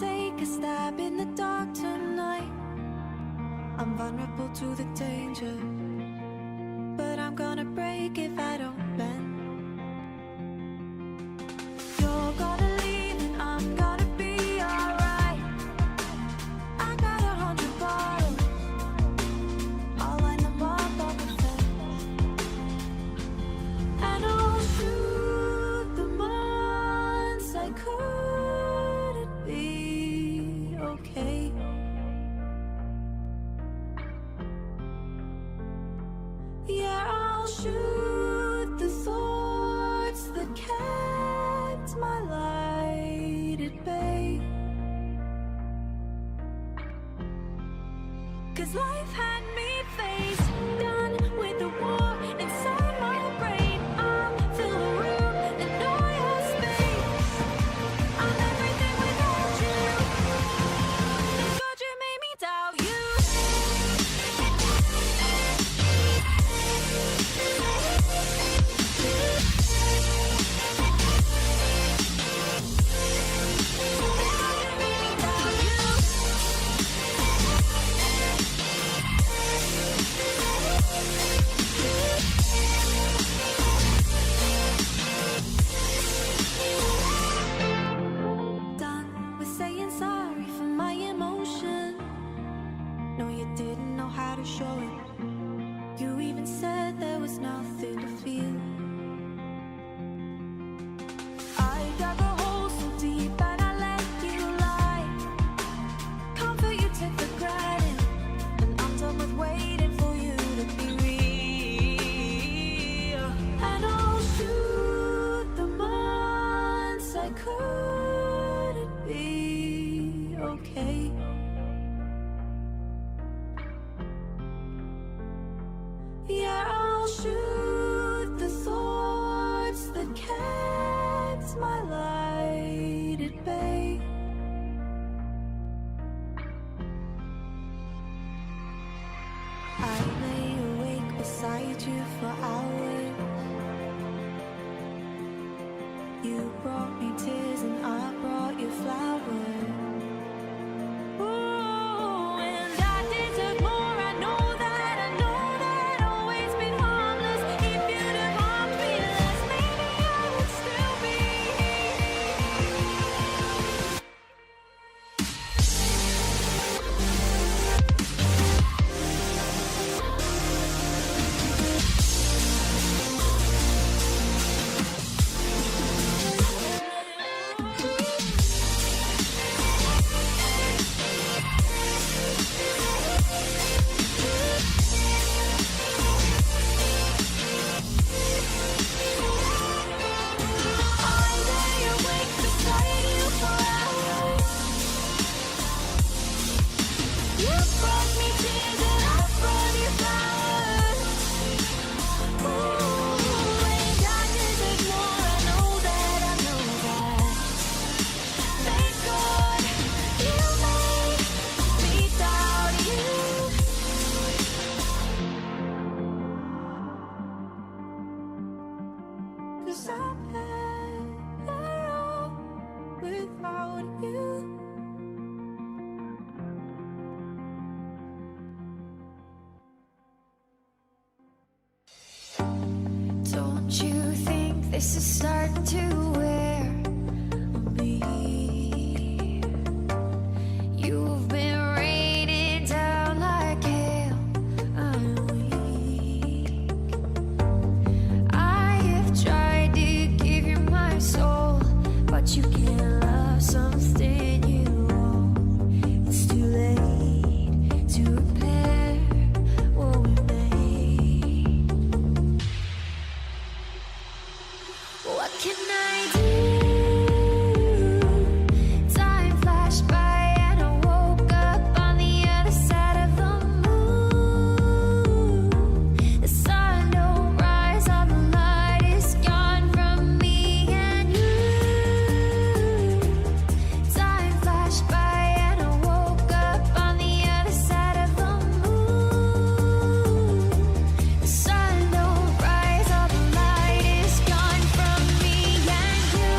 take a stab in the dark tonight. I'm vulnerable to the danger, but I'm gonna break if I don't bend. You're gonna leave and I'm gonna be alright. I got 100 bottles, I'll line them up on the fence, and I'll shoot the months I couldn't be okay. Yeah, I'll shoot the thoughts that kept my light at bay. 'Cause life had me face done with the war inside my brain. I'll fill the room and know your space. I'm everything without you. Thank God you made me doubt you. Done with saying sorry for my emotion. No, you didn't know how to show it. You even said there was nothing to feel. I dug a hole so deep and I let you lie. Comfort you took for granted, and I'm done with waiting for you to be real. And I'll shoot the months I couldn't be okay. Yeah, I'll shoot the thoughts that kept my light at bay. I lay awake beside you for hours. You brought me tears and I brought you flowers. Ooh, and I deserve more. I know that, always been harmless. If you'd have harmed me less, maybe I would still be I lay awake beside you for hours. You brought me tears and I brought you flowers. Ooh, and I deserve more. I know that. Thank God you made me doubt you. 'Cause I'm better off without you. Don't you think this is starting to wear on me? You've been raining down like hail. I'm weak. I have tried to give you my soul, but you can't love something you own. It's too late to repair what we made. What can I do? Time flashed by and I woke up on the other side of the moon. The sun don't rise, all the light is gone from me and you. Time flashed by and I woke up on the other side of the moon. The sun don't rise, all the light is gone from me and you.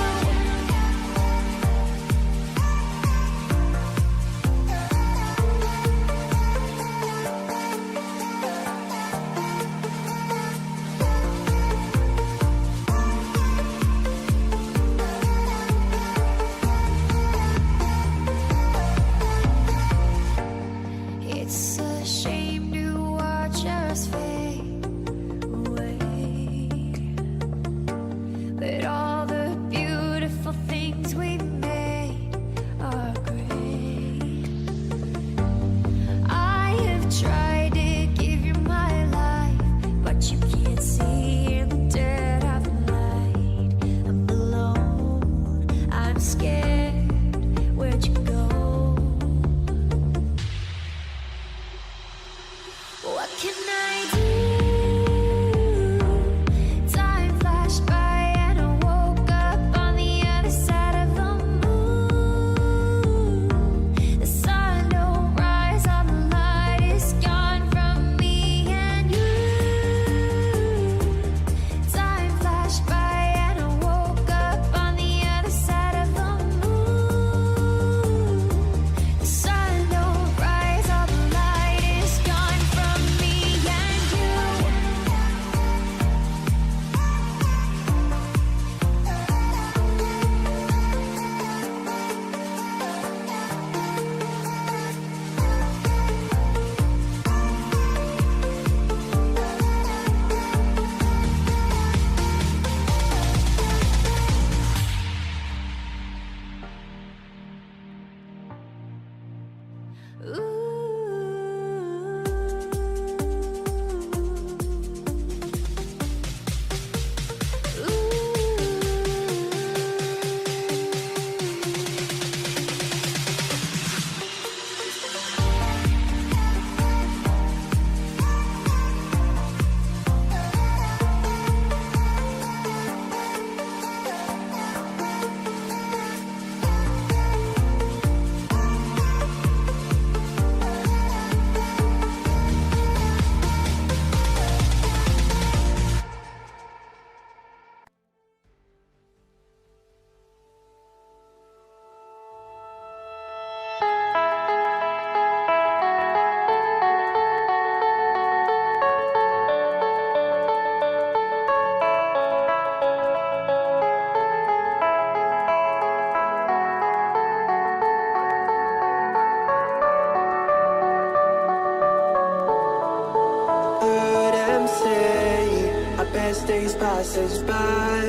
days passes by,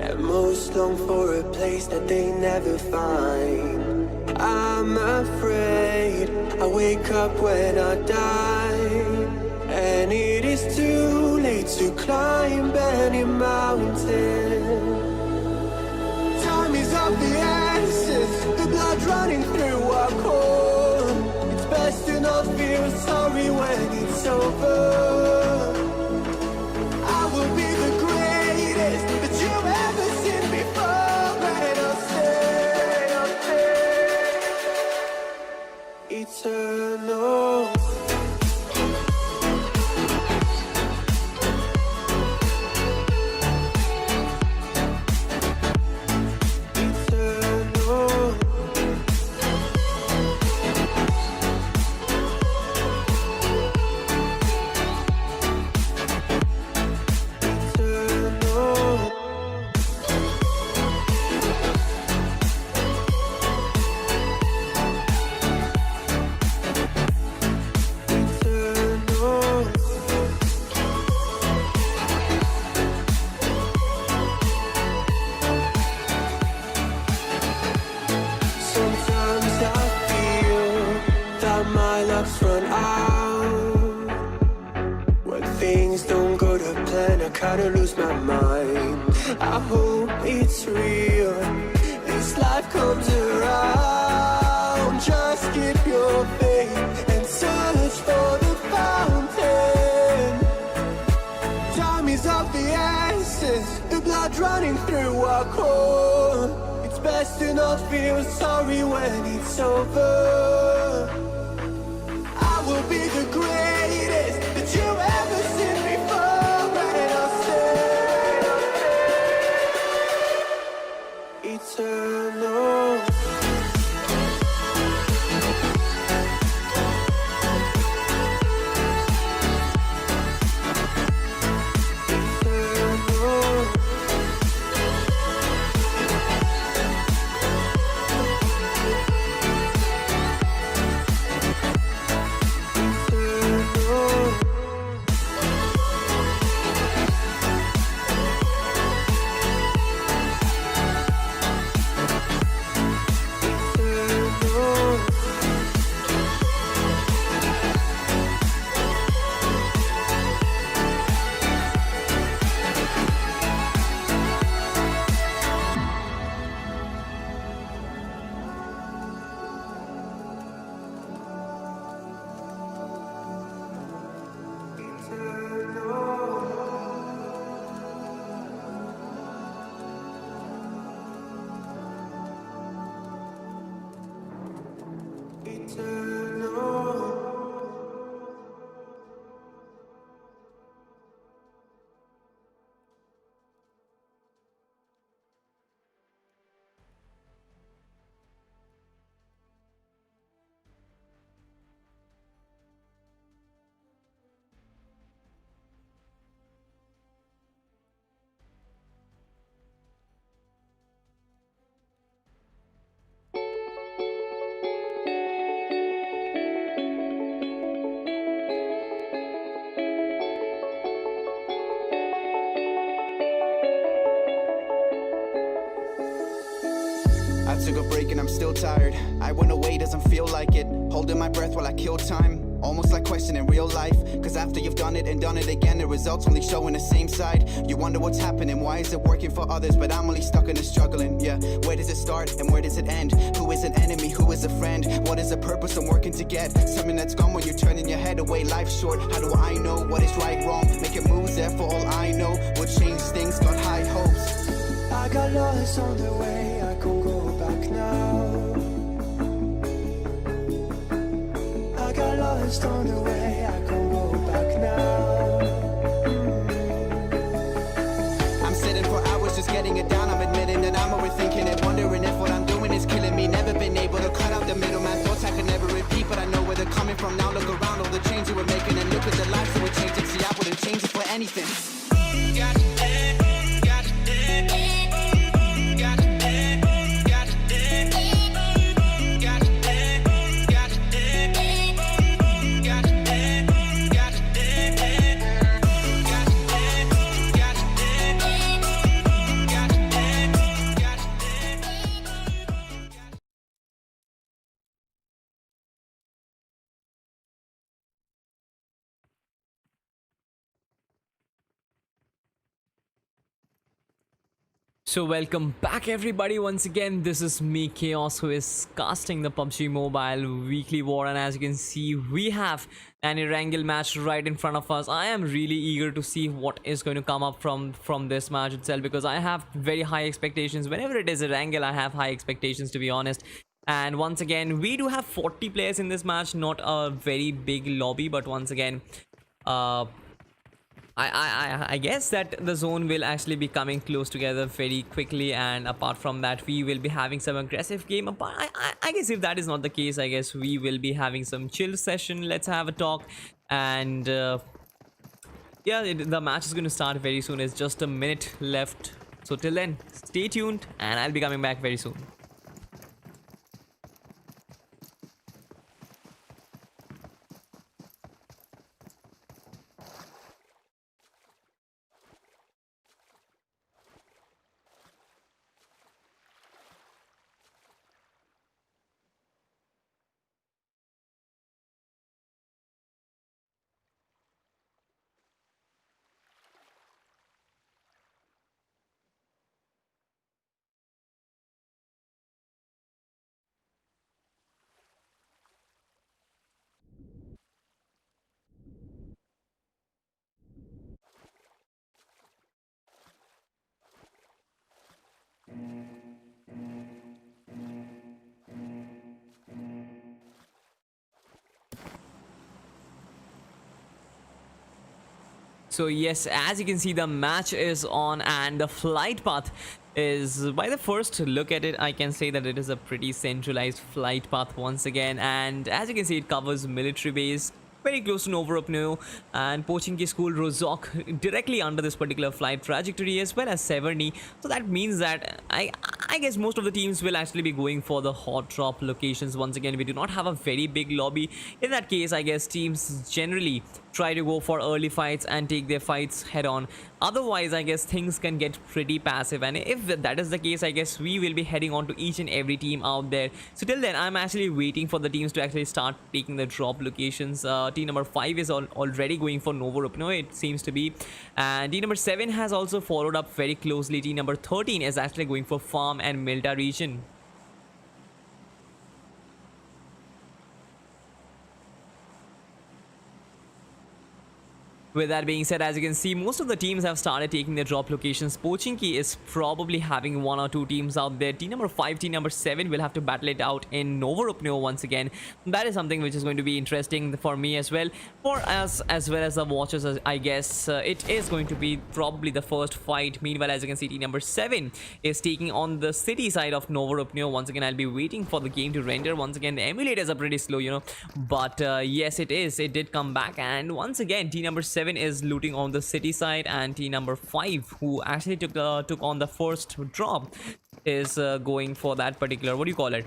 and most long for a place that they never find. I'm afraid I wake up when I die, and it is too late to climb any mountain. Time is of the essence, the blood running through our core. It's best to not feel sorry when it's over. I will be the greatest that you've ever seen before, and I'll stay eternal. Run out when things don't go to plan. I kinda lose my mind. I hope it's real, this life comes around. Just keep your faith and search for the fountain. Time is of the essence, the blood running through our core. It's best to not feel sorry when it's over. Will be the greatest that you've ever seen before, and I'll stay eternal. I took a break and I'm still tired. I went away, doesn't feel like it. Holding my breath while I kill time. Almost like questioning real life. Cause after you've done it and done it again, the results only showing the same side. You wonder what's happening, why is it working for others, but I'm only stuck in the struggling. Yeah, where does it start and where does it end? Who is an enemy, who is a friend? What is the purpose I'm working to get? Something that's gone when you're turning your head away. Life's short, how do I know what is right, wrong? Making moves there for all I know. Will change things, got high hopes. I got lost on the way, I can't go back now. I got lost on the way, I can't go back now. I'm sitting for hours just getting it down. I'm admitting that I'm overthinking it, wondering if what I'm doing is killing me. Never been able to cut out the middleman. Thoughts I could never repeat, but I know where they're coming from now. Look around, all the change you were making, and look at the lives that were changing. See, I wouldn't change it for anything. So welcome back everybody once again. This is me Chaos, who is casting the PUBG Mobile weekly war, and as you can see we have an Erangel match right in front of us. I am really eager to see what is going to come up from this match itself, because I have very high expectations. Whenever it is Erangel, I have high expectations, to be honest. And once again, we do have 40 players in this match, not a very big lobby, but once again, I guess that the zone will actually be coming close together very quickly, and apart from that we will be having some aggressive game. But I guess if that is not the case, I guess we will be having some chill session. Let's have a talk. And yeah, the match is going to start very soon. It's just a minute left, so till then stay tuned and I'll be coming back very soon. So yes, as you can see, the match is on, and the flight path is, by the first look at it, I can say that it is a pretty centralized flight path once again. And as you can see, it covers military base very close to Novorupno and Pochinki School Rozok, directly under this particular flight trajectory, as well as Severny. So that means that I guess most of the teams will actually be going for the hot drop locations. Once again, we do not have a very big lobby. In that case, I guess teams generally try to go for early fights and take their fights head on. Otherwise, I guess things can get pretty passive, and if that is the case, I guess we will be heading on to each and every team out there. So till then, I'm actually waiting for the teams to actually start taking the drop locations. Team number 5 is already going for Novorupno, it seems to be, and team number 7 has also followed up very closely. Team number 13 is actually going for Farm and Milta region. With that being said, as you can see, most of the teams have started taking their drop locations. Pochinki is probably having 1 or 2 teams out there. Team number 5, team number 7 will have to battle it out in Novorupno once again. That is something which is going to be interesting for me as well. For us, as well as the watchers, I guess it is going to be probably the first fight. Meanwhile, as you can see, team number 7 is taking on the city side of Novorupno. Once again, I'll be waiting for the game to render. Once again, the emulators are pretty slow, you know. But yes, it did come back. And once again, team number 7 is looting on the city side, and team number 5, who actually took on the first drop, is going for that particular, what do you call it,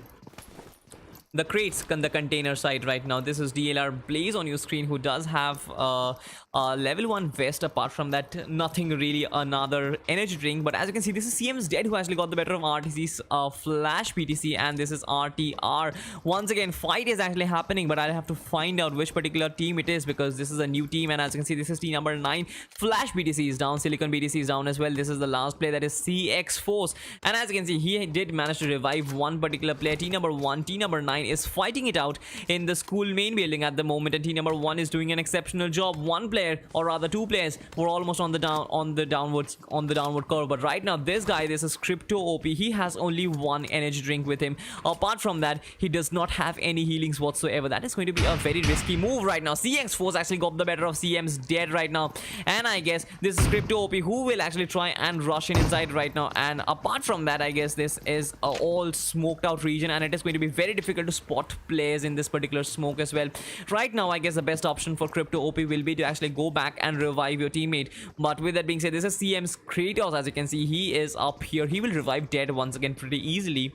the crates, the container side right now. This is DLR Blaze on your screen, who does have a level 1 vest. Apart from that, nothing really, another energy drink. But as you can see, this is CM's Dead, who actually got the better of RTC's Flash PTC, and this is RTR. Once again, fight is actually happening, but I'll have to find out which particular team it is, because this is a new team. And as you can see, this is team number 9. Flash BTC is down, Silicon BTC is down as well. This is the last player, that is CX Force, and as you can see, he did manage to revive one particular player. Team number 1, team number 9 is fighting it out in the school main building at the moment, and team number 1 is doing an exceptional job. One player, or rather 2 players, were almost on the downward curve. But right now, this guy, this is Crypto OP, he has only 1 energy drink with him. Apart from that, he does not have any healings whatsoever. That is going to be a very risky move right now. CX Force actually got the better of CM's Dead right now, and I guess this is Crypto OP who will actually try and rush in inside right now. And apart from that, I guess this is a all smoked out region, and it is going to be very difficult to spot players in this particular smoke as well. Right now, I guess the best option for Crypto OP will be to actually go back and revive your teammate. But with that being said, this is CM's Kratos. As you can see, he is up here. He will revive Dead once again pretty easily.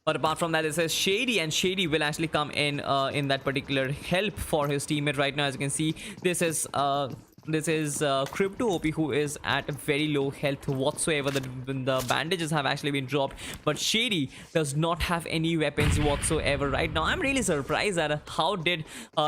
But apart from that, it says Shady, and Shady will actually come in that particular help for his teammate right now. As you can see, this is this is Crypto OP, who is at very low health whatsoever. The bandages have actually been dropped, but Shady does not have any weapons whatsoever right now. I'm really surprised at how did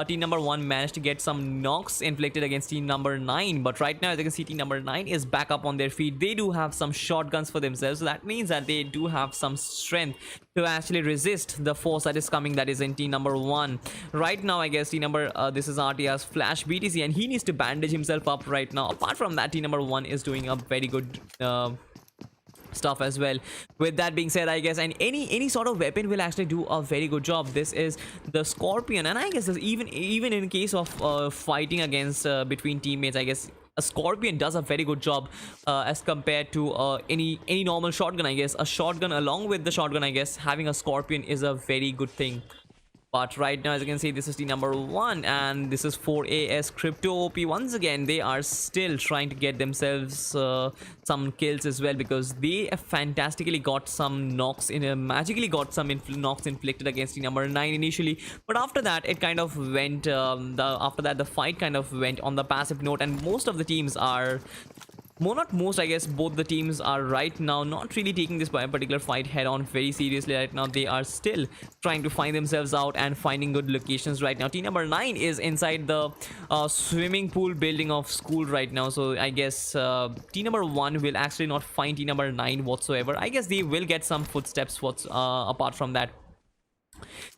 team number 1 manage to get some knocks inflicted against team number 9. But right now, as you can see, team number 9 is back up on their feet. They do have some shotguns for themselves, so that means that they do have some strength to actually resist the force that is coming, that is in team number 1 right now. I guess team number this is RTR's Flash BTC, and he needs to bandage himself up right now. Apart from that, team number 1 is doing a very good stuff as well. With that being said, I guess, and any sort of weapon will actually do a very good job. This is the Scorpion, and I guess even in case of fighting against between teammates, I guess a Scorpion does a very good job as compared to any normal shotgun. I guess a shotgun, along with the shotgun, I guess having a Scorpion is a very good thing. But right now, as you can see, this is team number 1, and this is 4AS Crypto OP. Once again, they are still trying to get themselves some kills as well, because they fantastically got some knocks magically got some knocks inflicted against team number 9 initially. But after that, it kind of went after that the fight kind of went on the passive note, and most of the teams are not most, I guess both the teams are right now not really taking this particular fight head on very seriously right now. They are still trying to find themselves out and finding good locations right now. Team number 9 is inside the swimming pool building of school right now, so I guess team number 1 will actually not find team number 9 whatsoever. I guess they will get some footsteps apart from that.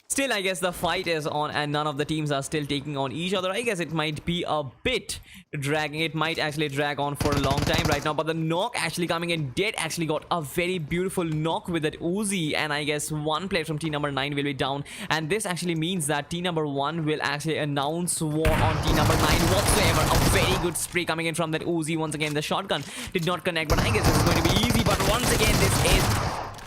Still, I guess the fight is on, and none of the teams are still taking on each other. I guess it might be a bit dragging. It might actually drag on for a long time right now, but the knock actually coming in. Dead actually got a very beautiful knock with that Uzi, and I guess one player from team number 9 will be down, and this actually means that team number 1 will actually announce war on team number 9 whatsoever. A very good spray coming in from that Uzi. Once again, the shotgun did not connect, but I guess this is going to be easy. But once again, this is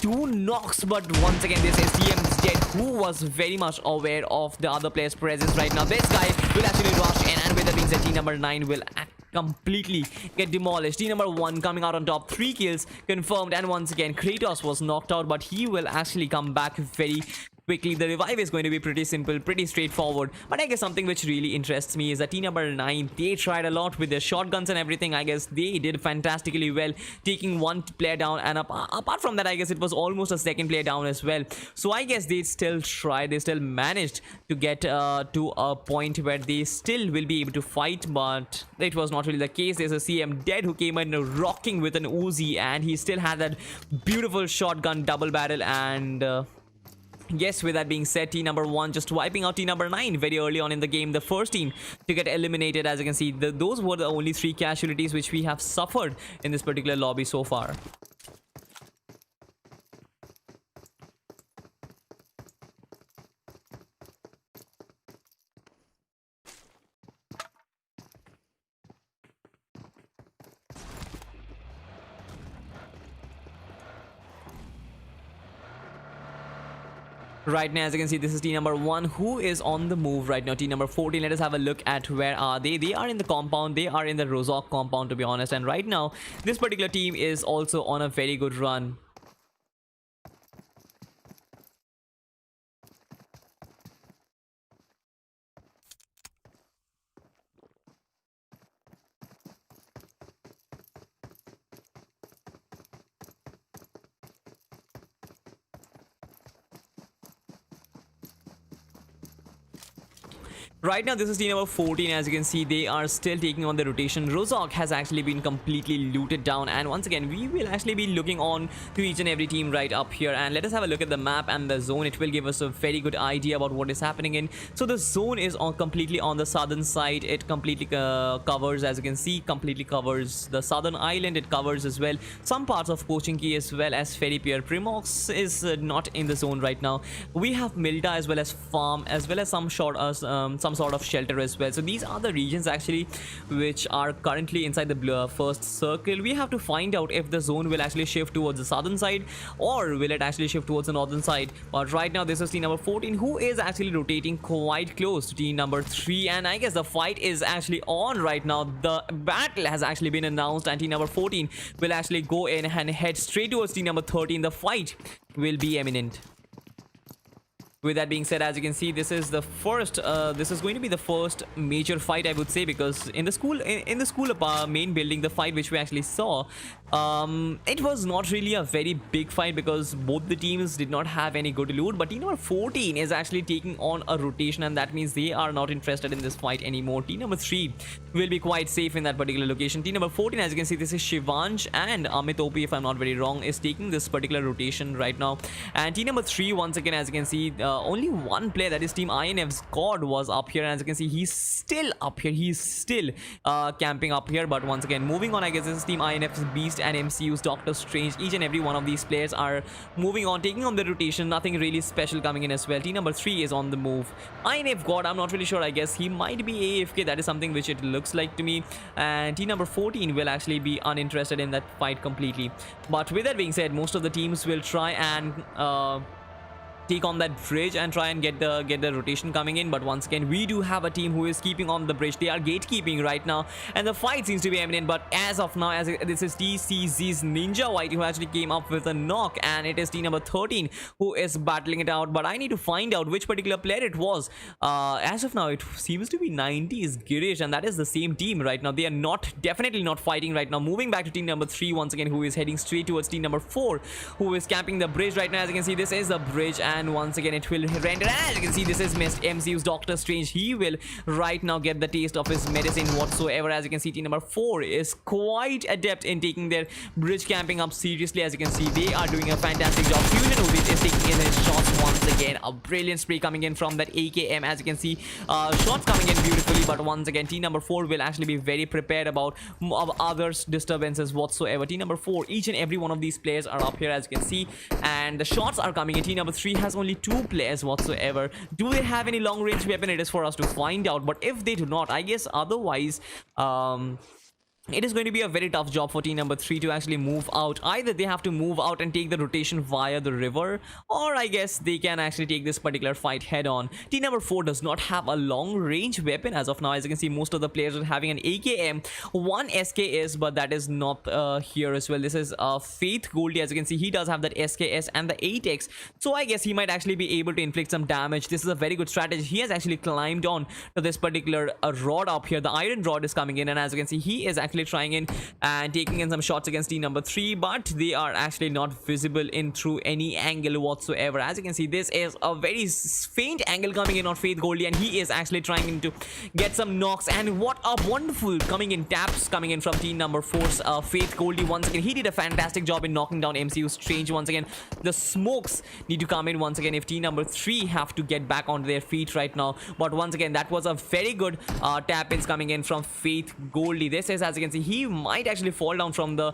2 knocks, but once again this is TM's dead, who was very much aware of the other player's presence right now. This guy will actually rush in, and with that being said, team number 9 will completely get demolished. Team number 1 coming out on top, 3 kills confirmed, and once again Kratos was knocked out, but he will actually come back very quickly. The revive is going to be pretty simple, pretty straightforward. But I guess something which really interests me is that team number 9, they tried a lot with their shotguns and everything. I guess they did fantastically well, taking 1 player down, and apart from that, I guess it was almost a 2nd player down as well. So I guess they still tried, they still managed to get to a point where they still will be able to fight, but it was not really the case. There's a CM dead who came in rocking with an Uzi, and he still had that beautiful shotgun double barrel. And yes, with that being said, team number 1 just wiping out team number 9 very early on in the game. The first team to get eliminated. As you can see, those were the only 3 casualties which we have suffered in this particular lobby so far. Right now, as you can see, this is team number 1 who is on the move right now. Team number 14, let us have a look at where are they. They are in the compound. They are in the Rozok compound, to be honest. And right now, this particular team is also on a very good run. Right now, this is team number 14. As you can see, they are still taking on the rotation. Rozok has actually been completely looted down, and once again, we will actually be looking on to each and every team right up here. And let us have a look at the map and the zone. It will give us a very good idea about what is happening in. So the zone is completely on the southern side. It completely covers, as you can see, completely covers the southern island. It covers as well some parts of Pochinki as well as Ferrypier. Primox is not in the zone right now. We have Milda as well as Farm, as well as some sort of shelter as well. So these are the regions actually which are currently inside the first circle. We have to find out if the zone will actually shift towards the southern side, or will it actually shift towards the northern side. But right now, this is team number 14 who is actually rotating quite close to team number 3, and I guess the fight is actually on right now. The battle has actually been announced, and team number 14 will actually go in and head straight towards team number 13. The fight will be imminent. With that being said, as you can see, this is the first this is going to be the first major fight, I would say, because in the school main building, the fight which we actually saw, it was not really a very big fight because both the teams did not have any good loot. But team number 14 is actually taking on a rotation, and that means they are not interested in this fight anymore. Team number 3 will be quite safe in that particular location. Team number 14, as you can see, this is Shivansh and Amit OP, if I'm not very wrong, is taking this particular rotation right now. And team number 3, once again, as you can see, only one player, that is team INF's God, was up here, and as you can see, he's still up here. He's still camping up here. But once again, moving on, I guess this is team INF's Beast and MCU's Doctor Strange. Each and every one of these players are moving on, taking on the rotation. Nothing really special coming in as well. Team number 3 is on the move. INF God, I'm not really sure. I guess he might be AFK. That is something which it looks like to me. And team number 14 will actually be uninterested in that fight completely. But with that being said, most of the teams will try and take on that bridge and try and get the rotation coming in. But once again, we do have a team who is keeping on the bridge. They are gatekeeping right now, and the fight seems to be imminent. But as of now, this is TCZ's Ninja White who actually came up with a knock, and it is team number 13 who is battling it out. But I need to find out which particular player it was. As of now, it seems to be 90's Girish, and that is the same team right now. They are definitely not fighting right now. Moving back to team number 3 once again, who is heading straight towards team number 4, who is camping the bridge right now. As you can see, this is the bridge, and once again it will render. As you can see, this is missed. MCU's Doctor Strange, he will right now get the taste of his medicine whatsoever. As you can see, team number 4 is quite adept in taking their bridge camping up seriously. As you can see, they are doing a fantastic job. Fusion Ubit is taking in his shots once again. A brilliant spray coming in from that AKM. As you can see, shots coming in beautifully. But once again, team number 4 will actually be very prepared about others' disturbances whatsoever. Team number 4, each and every one of these players are up here, as you can see, and the shots are coming in. Team number 3 has only 2 players whatsoever. Do they have any long range weapon? It is for us to find out. But if they do not, I guess otherwise it is going to be a very tough job for team number 3 to actually move out. Either they have to move out and take the rotation via the river, or I guess they can actually take this particular fight head on. Team number 4 does not have a long range weapon as of now. As you can see, most of the players are having an AKM, 1 SKS, but that is not here as well. This is Faith Goldie. As you can see, he does have that SKS and the 8x, so I guess he might actually be able to inflict some damage. This is a very good strategy. He has actually climbed on to this particular rod up here. The iron rod is coming in, and as you can see, he is actually trying in and taking in some shots against team number 3, but they are actually not visible in through any angle whatsoever. As you can see, this is a very faint angle coming in on Faith Goldie, and he is actually trying to get some knocks. And what a wonderful coming in taps coming in from team number 4's Faith Goldie. Once again, he did a fantastic job in knocking down MCU Strange. Once again, the smokes need to come in once again if team number 3 have to get back onto their feet right now. But once again, that was a very good tap ins coming in from Faith Goldie. This is, as you can see, he might actually fall down from the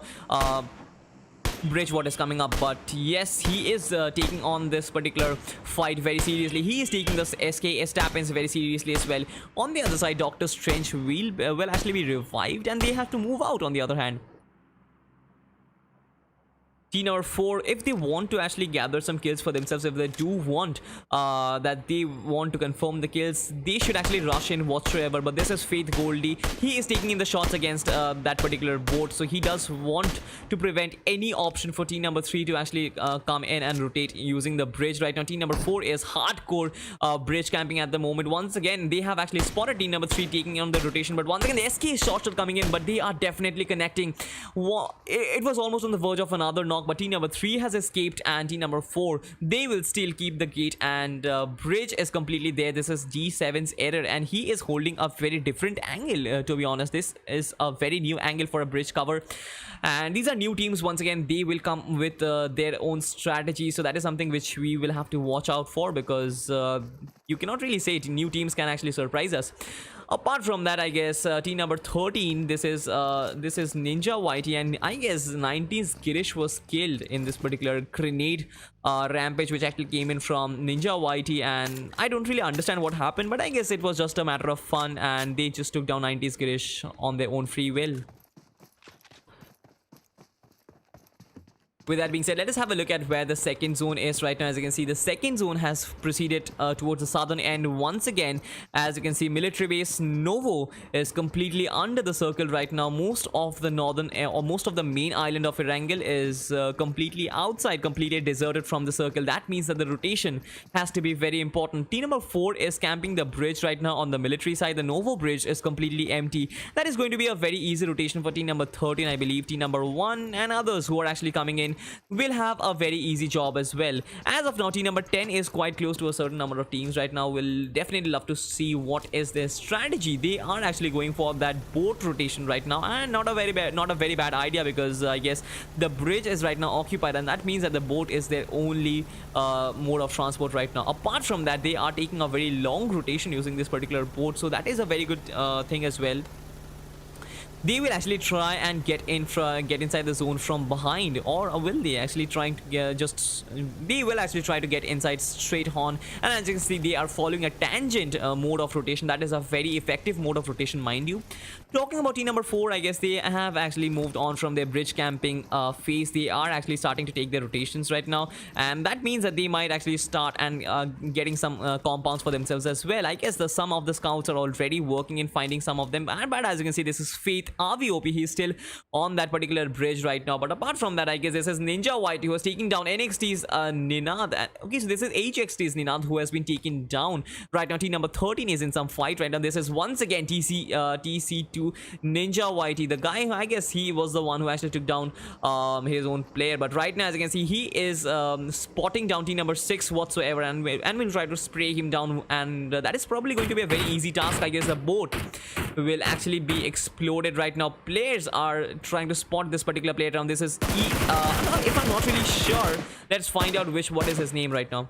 bridge what is coming up, but yes, he is taking on this particular fight very seriously. He is taking this SKS tap-ins very seriously as well. On the other side, Doctor Strange will actually be revived, and they have to move out on the other hand. Team number 4, if they want to actually gather some kills for themselves, if they do want that they want to confirm the kills, they should actually rush in whatsoever. But this is Faith Goldie. He is taking in the shots against that particular boat, so he does want to prevent any option for team number 3 to actually come in and rotate using the bridge right now. Team number 4 is hardcore bridge camping at the moment. Once again, they have actually spotted team number 3 taking on the rotation, but once again the SK shots are coming in, but they are definitely connecting. It was almost on the verge of another knock, but team number 3 has escaped, and team number 4, they will still keep the gate, and bridge is completely there. This is G7's error, and he is holding a very different angle, to be honest. This is a very new angle for a bridge cover, and these are new teams. Once again, they will come with their own strategy, so that is something which we will have to watch out for, because you cannot really say new teams can actually surprise us. Apart from that, I guess team number 13, this is Ninja Whitey, and I guess 90's Girish was killed in this particular grenade rampage which actually came in from Ninja Whitey, and I don't really understand what happened, but I guess it was just a matter of fun, and they just took down 90's Girish on their own free will. With that being said, let us have a look at where the second zone is right now. As you can see, the second zone has proceeded towards the southern end once again. As you can see, military base Novo is completely under the circle right now. Most of the northern or most of the main island of Erangel is completely outside, completely deserted from the circle. That means that the rotation has to be very important. Team number 4 is camping the bridge right now on the military side. The Novo bridge is completely empty. That is going to be a very easy rotation for team number 13, I believe. Team number 1 and others who are actually coming in will have a very easy job as well. As of now, team number 10 is quite close to a certain number of teams right now. We'll definitely love to see what is their strategy. They are actually going for that boat rotation right now, and not a very bad idea, because I guess the bridge is right now occupied, and that means that the boat is their only mode of transport right now. Apart from that, they are taking a very long rotation using this particular boat, so that is a very good thing as well. They will actually try and get inside the zone from behind, or will they actually trying to they will actually try to get inside straight on. And as you can see, they are following a tangent mode of rotation. That is a very effective mode of rotation, mind you. Talking about team number 4, I guess they have actually moved on from their bridge camping phase. They are actually starting to take their rotations right now, and that means that they might actually start and getting some compounds for themselves as well. I guess some of the scouts are already working in finding some of them, but as you can see, this is Faith RVOP. He's still on that particular bridge right now. But apart from that, I guess this is Ninja White, who was taking down NXT's Ninad. Okay, so this is HXT's Ninad, who has been taken down right now. Team number 13 is in some fight right now. This is once again TC2 Ninja Whitey, the guy who, I guess he was the one who actually took down his own player. But right now, as you can see, he is spotting down team number 6 whatsoever, and will try to spray him down, and that is probably going to be a very easy task. I guess the boat will actually be exploded right now. Players are trying to spot this particular player down. This is if I'm not really sure, let's find out what is his name right now.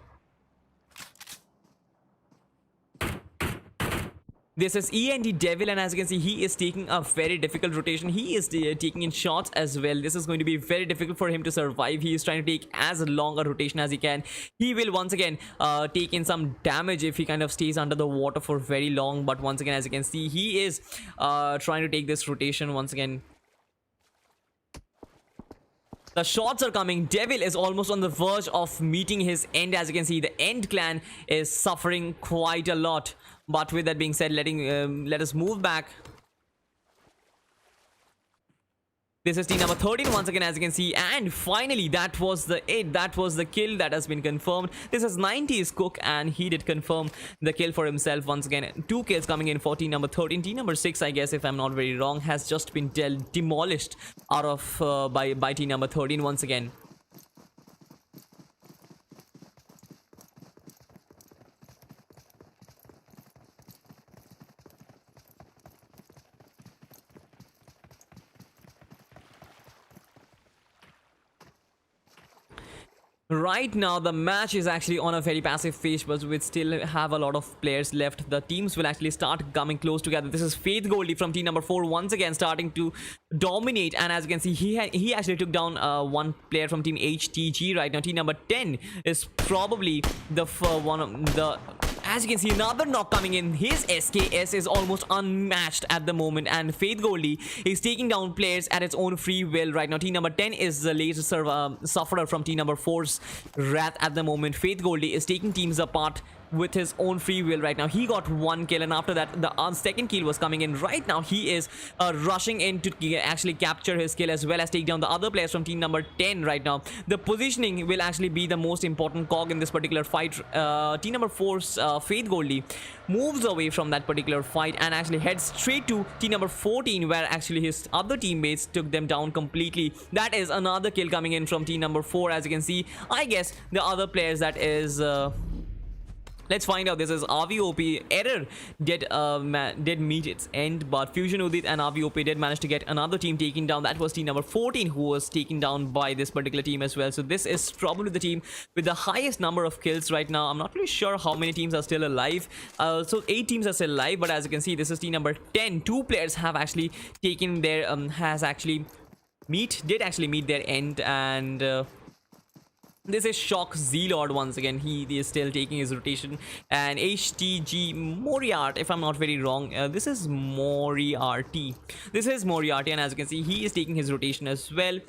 This is END Devil, and as you can see, he is taking a very difficult rotation. He is taking in shots as well. This is going to be very difficult for him to survive. He is trying to take as long a rotation as he can. He will once again take in some damage if he kind of stays under the water for very long. But once again, as you can see, he is trying to take this rotation once again. The shots are coming. Devil is almost on the verge of meeting his end. As you can see, the End clan is suffering quite a lot. But with that being said, let us move back. This is team number 13 once again, as you can see, and finally that was the kill that has been confirmed. This is 90's Cook, and he did confirm the kill for himself once again. 2 kills coming in for team number 13. Team number 6, I guess, if I'm not very wrong, has just been demolished out of by team number 13 once again. Right now, the match is actually on a very passive phase, but we still have a lot of players left. The teams will actually start coming close together. This is Faith Goldie from team number 4 once again starting to dominate, and as you can see, he actually took down one player from team HTG right now. Team number 10 is probably the one of the... As you can see, another knock coming in. His SKS is almost unmatched at the moment, and Faith Goldie is taking down players at its own free will right now. Team number 10 is the laser sufferer from team number 4's Wrath at the moment. Faith Goldie is taking teams apart with his own free will right now. He got 1 kill, and after that, the second kill was coming in. Right now, he is rushing in to actually capture his kill as well as take down the other players from team number 10 right now. The positioning will actually be the most important cog in this particular fight. Team number 4's Faith Goldie moves away from that particular fight and actually heads straight to team number 14, where actually his other teammates took them down completely. That is another kill coming in from team number 4. As you can see, I guess the other players, that is... let's find out. This is RVOP. Error did meet its end, but Fusion Udit and RVOP did manage to get another team taken down. That was team number 14 who was taken down by this particular team as well. So this is probably the team with the highest number of kills right now. I'm not really sure how many teams are still alive. So 8 teams are still alive, but as you can see, this is team number 10. 2 players have actually taken their did actually meet their end, and this is Shock Z-Lord once again. He is still taking his rotation. And HTG Moriarty, if I'm not very wrong, this is Moriarty. This is Moriarty, and as you can see, he is taking his rotation as well.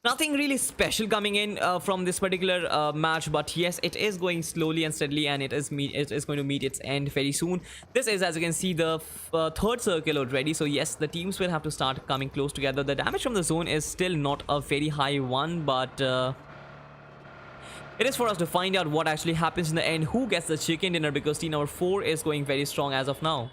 Nothing really special coming in from this particular match, but yes, it is going slowly and steadily, and it is going to meet its end very soon. This is, as you can see, the third circle already. So yes, the teams will have to start coming close together. The damage from the zone is still not a very high one, but it is for us to find out what actually happens in the end, who gets the chicken dinner, because team number 4 is going very strong as of now.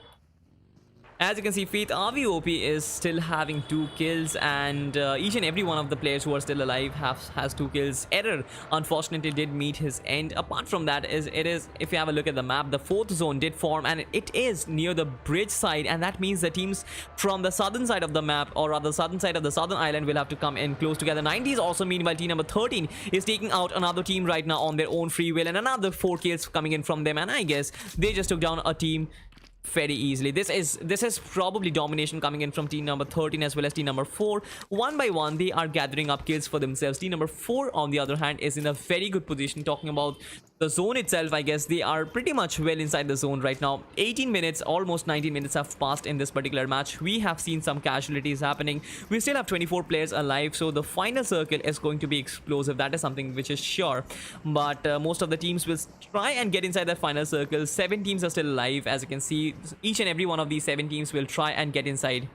As you can see, Faith RVOP is still having 2 kills, and each and every one of the players who are still alive has 2 kills. Error, unfortunately, did meet his end. Apart from that, if you have a look at the map, the 4th zone did form, and it is near the bridge side, and that means the teams from the southern side of the map, or rather southern side of the southern island, will have to come in close together. 90s also, meanwhile, team number 13 is taking out another team right now on their own free will, and another 4 kills coming in from them, and I guess they just took down a team very easily. This is probably domination coming in from team number 13 as well as team number 4. One by one, they are gathering up kills for themselves. Team number 4, on the other hand, is in a very good position. Talking about the zone itself, I guess they are pretty much well inside the zone right now. 18 minutes, almost 19 minutes have passed in this particular match. We have seen some casualties happening. We still have 24 players alive, so the final circle is going to be explosive. That is something which is sure. But most of the teams will try and get inside that final circle. 7 teams are still alive, as you can see. Each and every one of these 7 teams will try and get inside.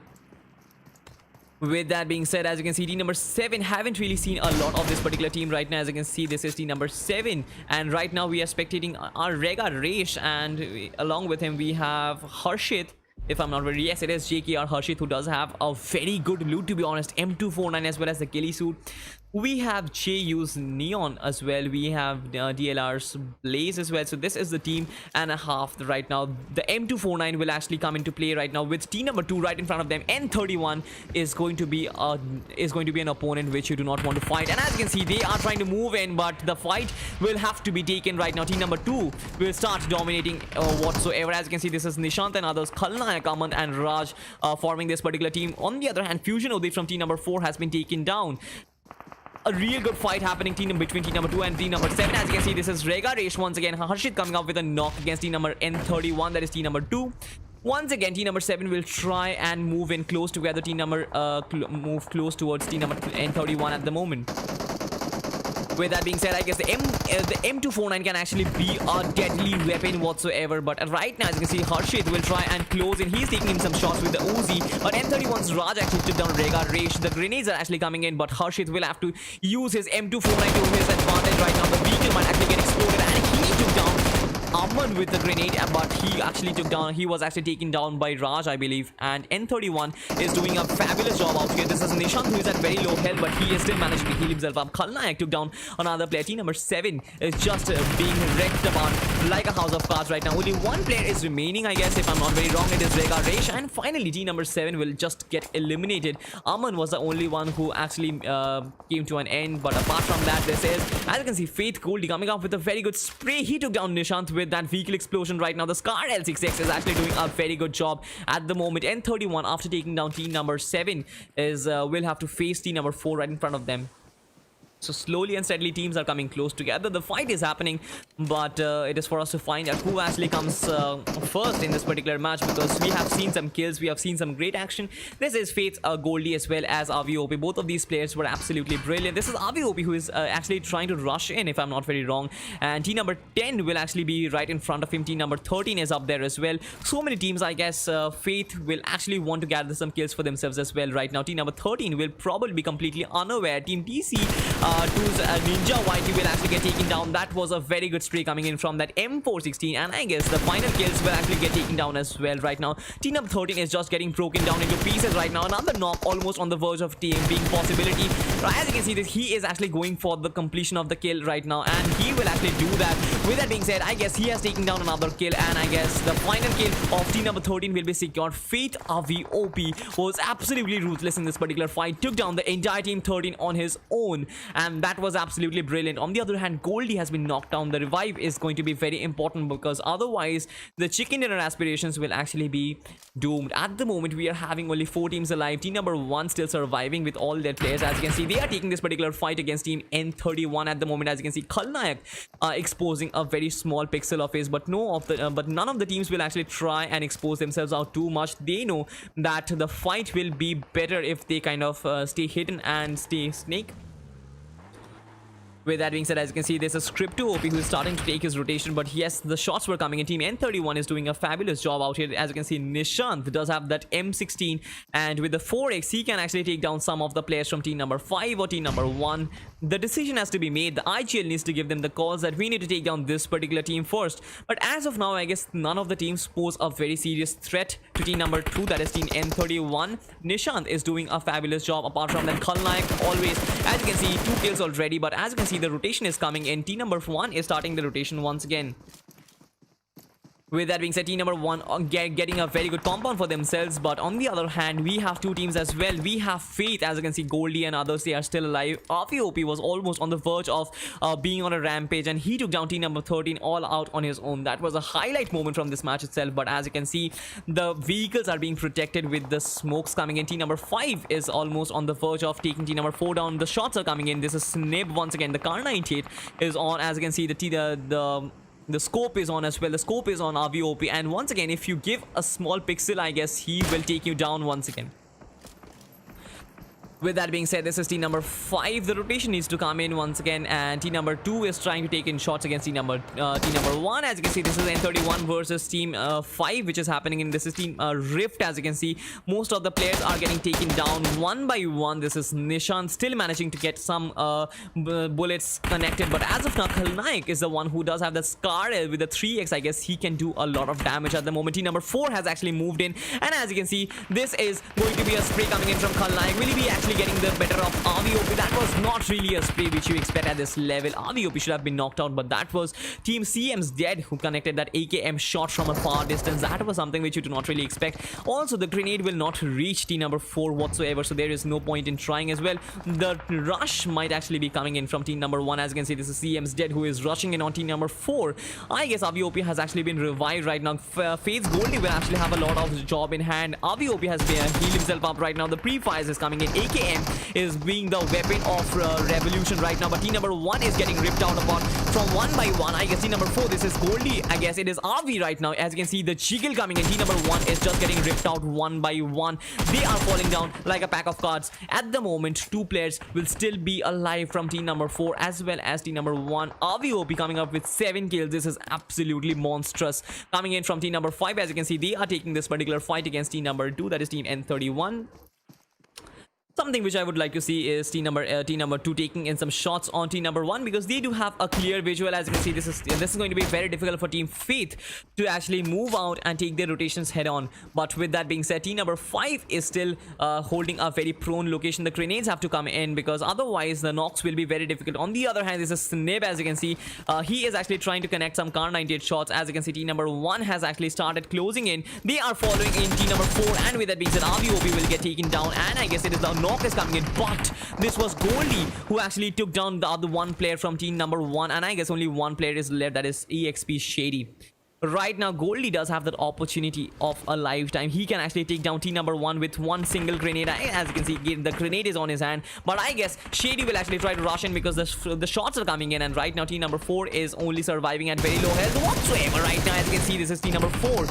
With that being said, as you can see, team number 7 haven't really seen a lot of this particular team right now. As you can see, this is team number 7, and right now we are spectating our Rega Resh, and along with him we have Harshit. If I'm not very, yes, it is JKR Harshit, who does have a very good loot, to be honest. M249 as well as the ghillie suit. We have JU's Neon as well. We have DLR's Blaze as well. So this is the team and a half right now. The M249 will actually come into play right now with team number 2 right in front of them. N31 is going to be an opponent which you do not want to fight. And as you can see, they are trying to move in, but the fight will have to be taken right now. Team number 2 will start dominating whatsoever. As you can see, this is Nishant and others, Khalnayak, Aman and Raj forming this particular team. On the other hand, Fusion Uday from team number 4 has been taken down. A real good fight happening between team number 2 and team number 7. As you can see, this is Rega Resh once again. Harshit coming up with a knock against team number N31, that is team number 2. Once again, team number 7 will try and move in close together. Team number move close towards team number N31 at the moment. With that being said, I guess the M249 can actually be a deadly weapon whatsoever. But right now, as you can see, Harshit will try and close in. He's taking in some shots with the Uzi. But M31's Raj actually took down Rega Resh. The grenades are actually coming in, but Harshit will have to use his M249 to his advantage right now. The vehicle might actually get exploded, and he took down Aman with the grenade, but he was actually taken down by Raj, I believe. And N31 is doing a fabulous job out here. This is Nishant, who is at very low health, but he is still managing to heal himself up. Khalnayak took down another player. Team number 7 is just being wrecked upon like a house of cards right now. Only one player is remaining, I guess, if I'm not very wrong. It is Rega Resh, and finally team number 7 will just get eliminated. Aman was the only one who actually came to an end, but apart from that, this is, as you can see, Faith Goldie coming up with a very good spray. He took down Nishant with that vehicle explosion right now. The Scar L6X is actually doing a very good job at the moment. N31, after taking down team number 7, is will have to face team number 4 right in front of them. So slowly and steadily teams are coming close together. The fight is happening, but it is for us to find out who actually comes first in this particular match, because we have seen some kills, we have seen some great action. This is Faith Goldie as well as RVOP. Both of these players were absolutely brilliant. This is RVOP who is actually trying to rush in, if I'm not very wrong, and team number 10 will actually be right in front of him. Team number 13 is up there as well. So many teams, I guess. Faith will actually want to gather some kills for themselves as well right now. Team number 13 will probably be completely unaware. Team TC who's Ninja YT will actually get taken down. That was a very good spray coming in from that M416, and I guess the final kills will actually get taken down as well right now. Team number 13 is just getting broken down into pieces right now. Another knock almost on the verge of team being possibility. As you can see, he is actually going for the completion of the kill right now, and he will actually do that. With that being said, I guess he has taken down another kill, and I guess the final kill of team number 13 will be secured. Faith RVOP was absolutely ruthless in this particular fight, took down the entire team 13 on his own, and that was absolutely brilliant. On the other hand, Goldie has been knocked down. The revive is going to be very important, because otherwise the chicken dinner aspirations will actually be doomed. At the moment, we are having only 4 teams alive. Team number 1 still surviving with all their players. As you can see, they are taking this particular fight against team N31 at the moment. As you can see, Khalnayak exposing a very small pixel of his, but none of the teams will actually try and expose themselves out too much. They know that the fight will be better if they kind of stay hidden and stay snake. With that being said, as you can see, there's a script to OP who is starting to take his rotation, but yes, the shots were coming in. Team N31 is doing a fabulous job out here. As you can see, Nishant does have that M16, and with the 4x, he can actually take down some of the players from team number 5 or team number 1. The decision has to be made. The IGL needs to give them the calls that we need to take down this particular team first. But as of now, I guess none of the teams pose a very serious threat to team number 2, that is team N31. Nishant is doing a fabulous job. Apart from that, Khalnaik always, as you can see, 2 kills already, but as you can see, the rotation is coming in. Team number 1 is starting the rotation once again. With that being said, team number 1 are getting a very good compound for themselves, but on the other hand, we have 2 teams as well. We have Faith, as you can see, Goldie and others, they are still alive. RVOP was almost on the verge of being on a rampage, and he took down team number 13 all out on his own. That was a highlight moment from this match itself, but as you can see, the vehicles are being protected with the smokes coming in. Team number 5 is almost on the verge of taking team number 4 down. The shots are coming in. This is Snib once again. The Kar 98 is on. As you can see, the scope is on as well. The scope is on RVOP, and once again, if you give a small pixel, I guess he will take you down once again. With that being said, this is team number 5. The rotation needs to come in once again, and team number 2 is trying to take in shots against team number 1. As you can see, this is N31 versus team 5, which is happening in this is team Rift. As you can see, most of the players are getting taken down one by one. This is Nishant still managing to get some bullets connected, but as of now, Khalnaik is the one who does have the Scar with the 3x. I guess he can do a lot of damage at the moment. Team number 4 has actually moved in, and as you can see, this is going to be a spray coming in from Khalnaik. Will he be actually getting the better of RVOP? That was not really a spray which you expect at this level. RVOP should have been knocked out, but that was Team CM's Dead who connected that AKM shot from a far distance. That was something which you do not really expect. Also, the grenade will not reach team number 4 whatsoever, so there is no point in trying as well. The rush might actually be coming in from team number 1. As you can see, this is CM's Dead who is rushing in on team number 4. I guess RVOP has actually been revived right now. Faith's Goldie will actually have a lot of job in hand. RVOP has healed himself up right now. The pre-fires is coming in. AKM is being the weapon of revolution right now, but team number 1 is getting ripped out apart from one by one. I guess team number 4, this is Goldie. I guess it is RV right now. As you can see, the jiggle coming in. Team number 1 is just getting ripped out one by one. They are falling down like a pack of cards. At the moment, 2 players will still be alive from team number 4 as well as team number 1. RVOP coming up with 7 kills. This is absolutely monstrous. Coming in from team number 5, as you can see, they are taking this particular fight against team number 2, that is team N31. Something which I would like to see is team number 2 taking in some shots on team number 1, because they do have a clear visual. As you can see, this is going to be very difficult for team Faith to actually move out and take their rotations head on. But with that being said, team number 5 is still holding a very prone location. The grenades have to come in, because otherwise the knocks will be very difficult. On the other hand, this is Snib. As you can see, he is actually trying to connect some Kar 98 shots. As you can see, team number 1 has actually started closing in. They are following in team number 4, and with that being said, RVOP will get taken down, and I guess it is the knock is coming in, but this was Goldie who actually took down the other one player from team number 1, and I guess only one player is left, that is EXP Shady. Right now, Goldie does have that opportunity of a lifetime. He can actually take down team number 1 with one single grenade. As you can see, the grenade is on his hand, but I guess Shady will actually try to rush in because the shots are coming in, and right now team number 4 is only surviving at very low health whatsoever. Right now, as you can see, this is team number 4.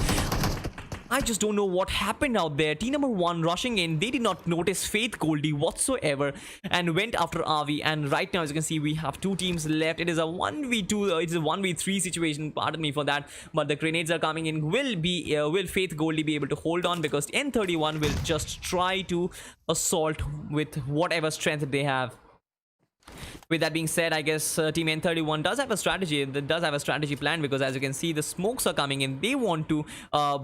I just don't know what happened out there. Team number 1 rushing in, they did not notice Faith Goldie whatsoever and went after RV. And right now, as you can see, we have 2 teams left. It is a 1v2, it's a 1v3 situation, pardon me for that. But the grenades are coming in. Will Faith Goldie be able to hold on? Because N31 will just try to assault with whatever strength they have. With that being said, I guess team N31 does have a strategy. That does have a strategy plan, because as you can see, the smokes are coming in. They want to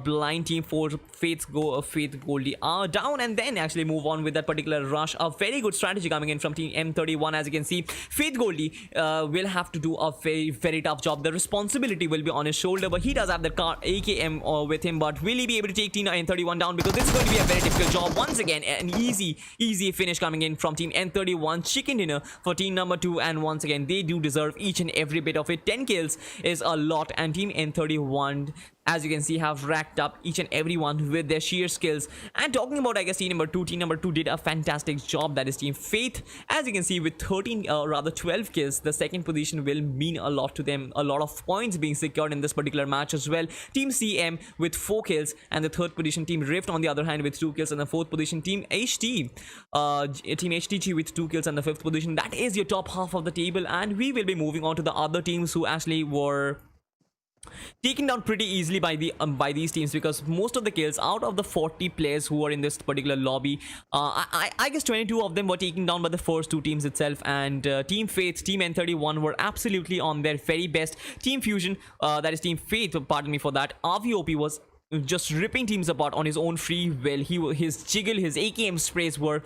blind team 4 Faith Goldie down, and then actually move on with that particular rush. A very good strategy coming in from team M31. As you can see, Faith Goldie will have to do a very tough job. The responsibility will be on his shoulder, but he does have the car AKM with him. But will he be able to take team N31 down? Because this is going to be a very difficult job. Once again, an easy finish coming in from team N31. Chicken dinner for team number 2, and once again, they do deserve each and every bit of it. 10 kills is a lot, and team N31 as you can see, have racked up each and every one with their sheer skills. And talking about, I guess, team number two did a fantastic job. That is Team Faith. As you can see, with 12 kills, the second position will mean a lot to them. A lot of points being secured in this particular match as well. Team CM with 4 kills, and the third position Team Rift on the other hand with 2 kills, and the fourth position Team HT, Team HTG with 2 kills, and the fifth position. That is your top half of the table, and we will be moving on to the other teams who actually were taken down pretty easily by these teams, because most of the kills out of the 40 players who are in this particular lobby, I guess 22 of them were taken down by the first 2 teams itself. And Team Faith, Team N31 were absolutely on their very best. Team Fusion, that is Team Faith, pardon me for that, RVOP was just ripping teams apart on his own free will. His jiggle, his AKM sprays were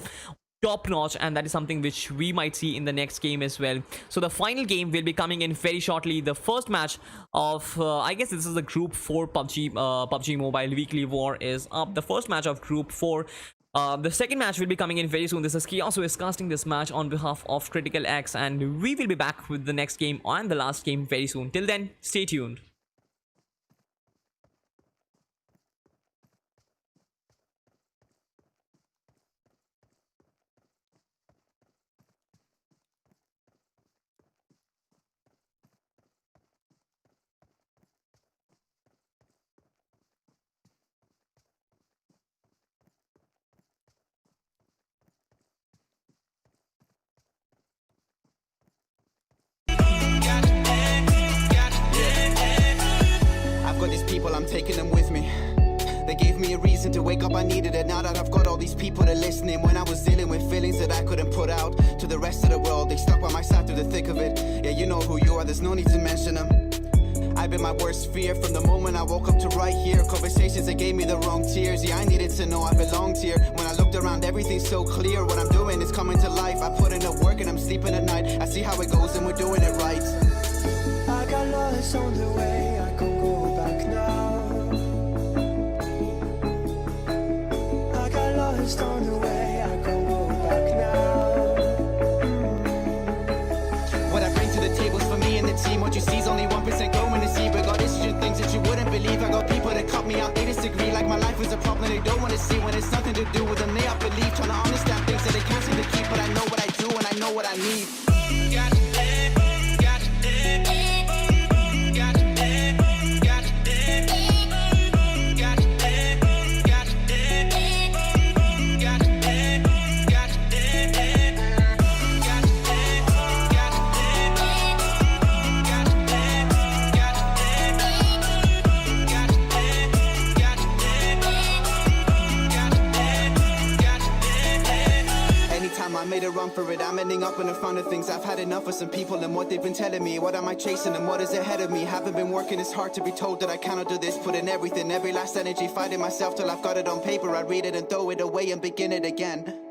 top notch, and that is something which we might see in the next game as well. So the final game will be coming in very shortly. The first match of I guess this is the group 4 PUBG Mobile weekly war is up. The first match of group 4. The second match will be coming in very soon. This is Chaos who is casting this match on behalf of CriticalX, and we will be back with the next game and the last game very soon. Till then, stay tuned. I've got these people, I'm taking them with me. They gave me a reason to wake up, I needed it. Now that I've got all these people that are listening, when I was dealing with feelings that I couldn't put out to the rest of the world, they stuck by my side through the thick of it. Yeah, you know who you are, there's no need to mention them. I've been my worst fear from the moment I woke up to right here. Conversations that gave me the wrong tears. Yeah, I needed to know I belonged here. When I looked around, everything's so clear. What I'm doing is coming to life. I put in the work and I'm sleeping at night. I see how it goes and we're doing it right. I got lost on the way, I can't go back now. I got lost on the way, I can't go back now. What I bring to the table's for me and the team. What you see is only 1% going to see. But got issues and things that you wouldn't believe. I got people that cut me out, they disagree. Like my life is a problem they don't want to see. When it's nothing to do with them, they up believe. Trying to understand things that they can't seem to keep. But I know what I do and I know what I need. I made a run for it, I'm ending up in the front of things. I've had enough of some people and what they've been telling me. What am I chasing and what is ahead of me? Haven't been working, it's hard to be told that I cannot do this. Put in everything, every last energy, fighting myself till I've got it on paper. I read it and throw it away and begin it again.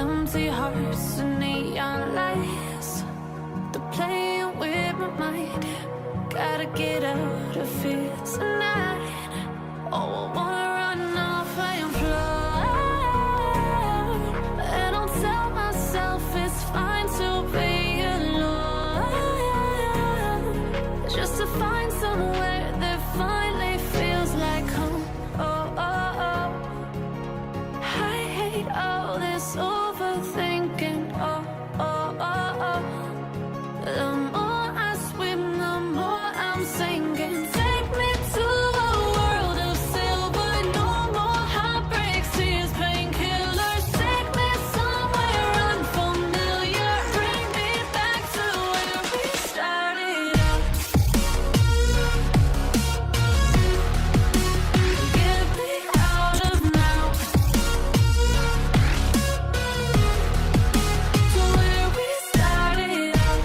empty hearts and neon lights. They're playing with my mind. Gotta get out of here tonight. Oh, I wanna run off and fly. And I'll tell myself it's fine to be alone, just to find somewhere that finally feels like home. Oh, oh, oh. I hate all this overthinking. Oh, oh, oh, oh. The more I swim, the more I'm sinking. Take me to a world of silver. No more heartbreaks, tears, painkillers. Take me somewhere unfamiliar. Bring me back to where we started out. Get me out of now. To where we started out.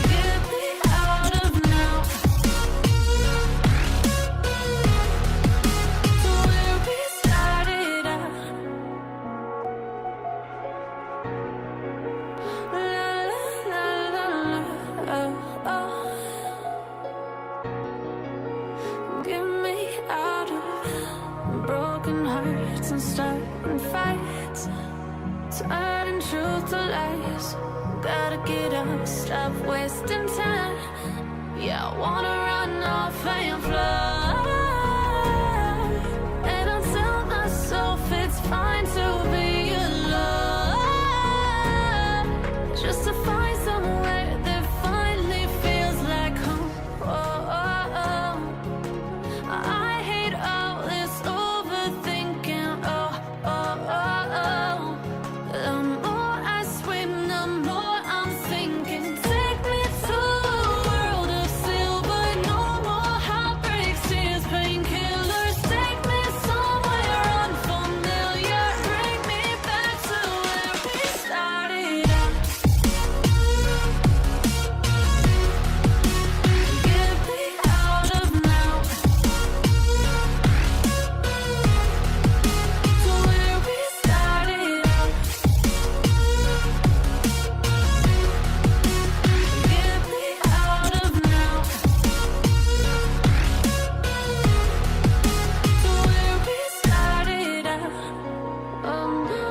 Get me out of now. To where we started out. La la la la, oh, oh. Get me out of broken hearts and starting fights, turning truth to lies. Gotta get up, stop wasting time. Yeah, I wanna run off and fly. And I'll tell myself it's fine to be alone, just to find somewhere that finally feels like home. Oh, oh, oh. I hate all this overthinking. Oh, oh, oh, oh. The more I swim, the more I'm sinking. Take me to a world of silver. No more heartbreaks, tears, painkillers. Take me somewhere unfamiliar. Bring me back to where we started out. Get me out of now. To where we started out. Get me out of now. To where we started out. Oh no.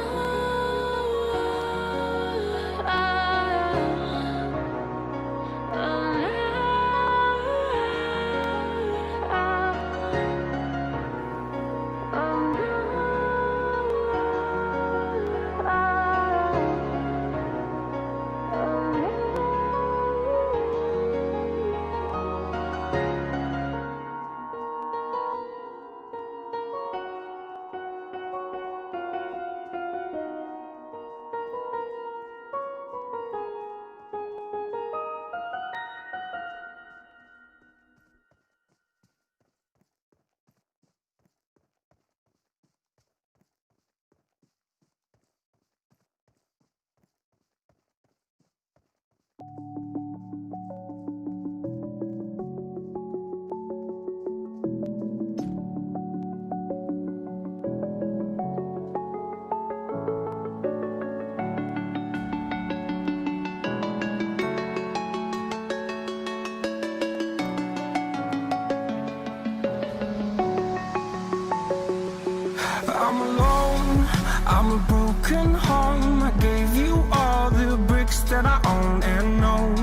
I'm alone, I'm a broken home. I gave you all the bricks that I own and know.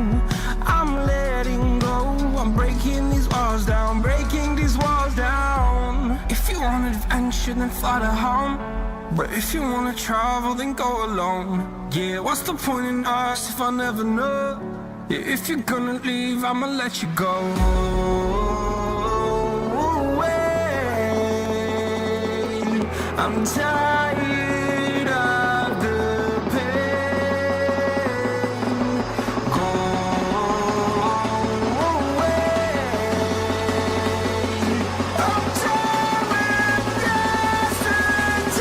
I'm letting go, I'm breaking these walls down, breaking these walls down. If you want adventure, then fly to home. But if you wanna travel, then go alone. Yeah, what's the point in us if I never know? Yeah, if you're gonna leave, I'ma let you go. I'm tired of the pain. Go away. I'm tired of yesterday.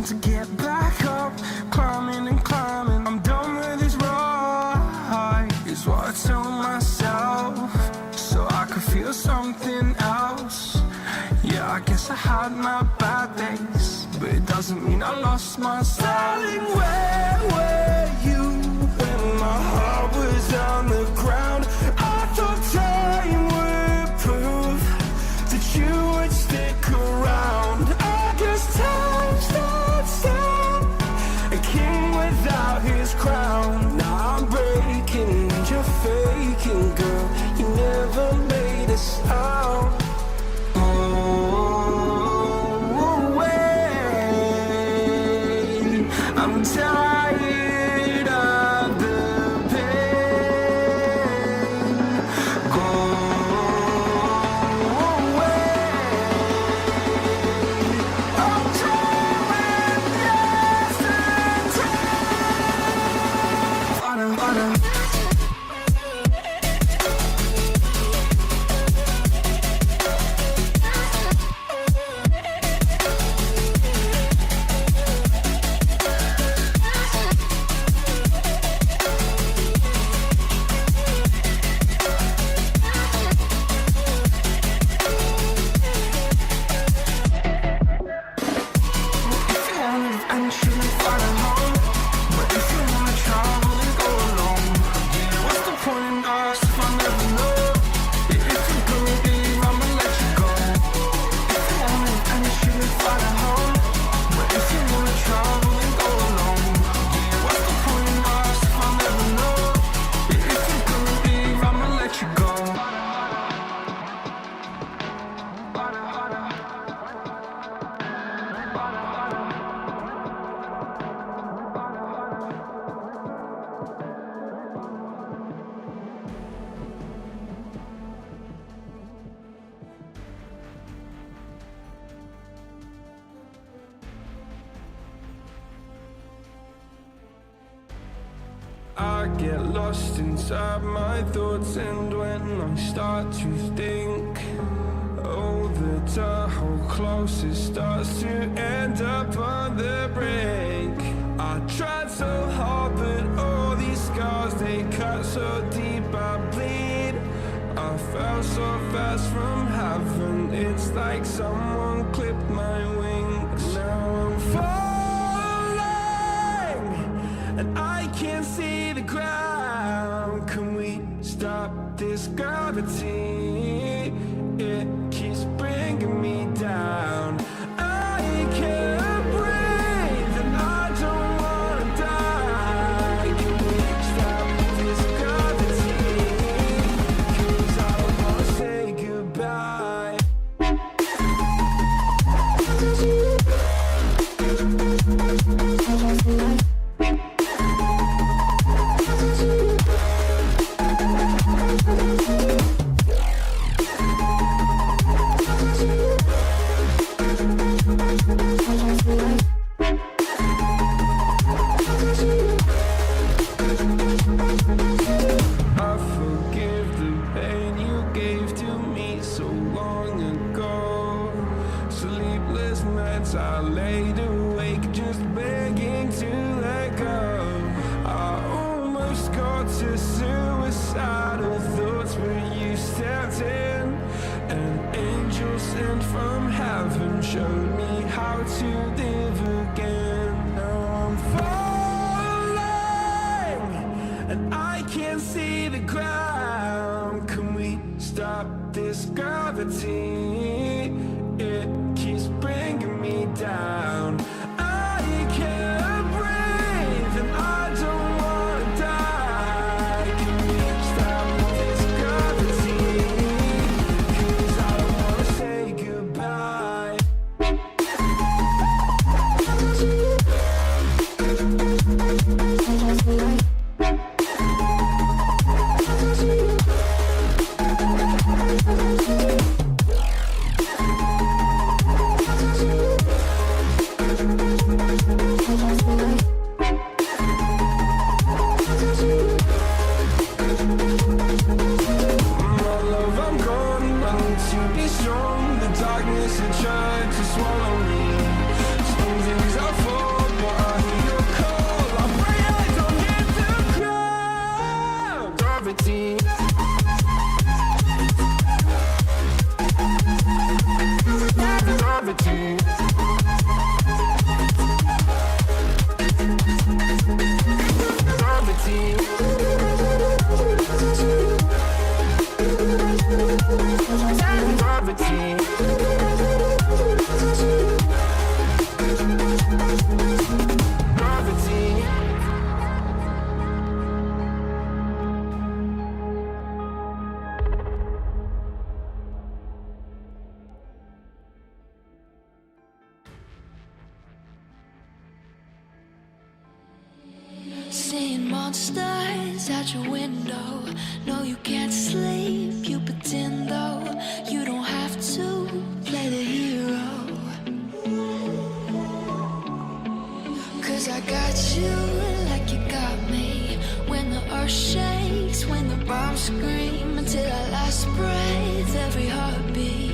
to get back up, climbing and climbing. I'm done with this ride, is what I tell myself, so I could feel something else. Yeah, I guess I had my bad days, but it doesn't mean I lost my style. Darling, where were you when my heart was on the ground? I thought time would prove that you would stick around. I guess time stops down, a king without his crown. Now I'm breaking and you're faking, girl. You never made a sound. I'm tired of the pain. Go away. I'm trying yesterday. I get lost inside my thoughts, and when I start to think, oh, the tunnel closest starts to end up on the brink. I tried so hard, but all these scars, they cut so deep, I bleed. I fell so fast from heaven, it's like someone clipped my wings. Now I'm falling, and I can't see the ground. Can we stop this gravity? It keeps bringing me down. I can't breathe and I don't wanna die. Can we stop this gravity? 'Cause I don't wanna say goodbye. seeing monsters out your window. No, you can't sleep, you pretend though. You don't have to play the hero. Cause I got you like you got me. When the earth shakes, when the bombs scream, until our last breath, every heartbeat.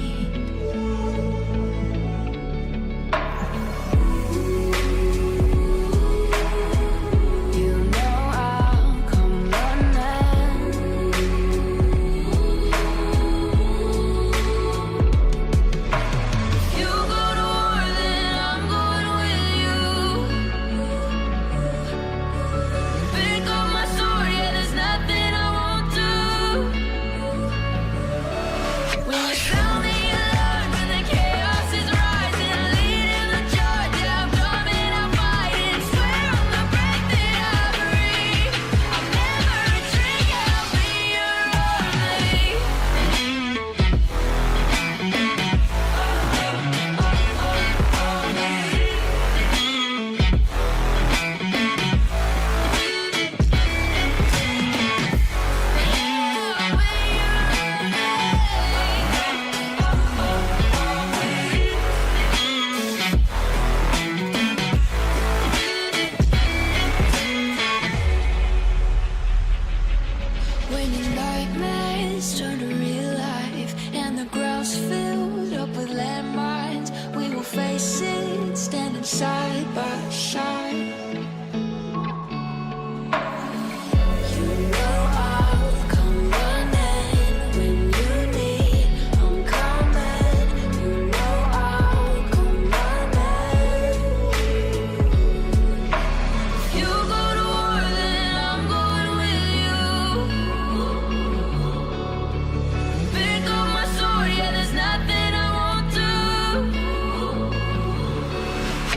When your nightmares turn to real life and the ground's filled up with landmines, we will face it standing side by side. You know I'll come running when you need. I'm coming. You know I'll come running. You go to war, then I'm going with you. Pick up my sword, yeah, there's nothing I won't do.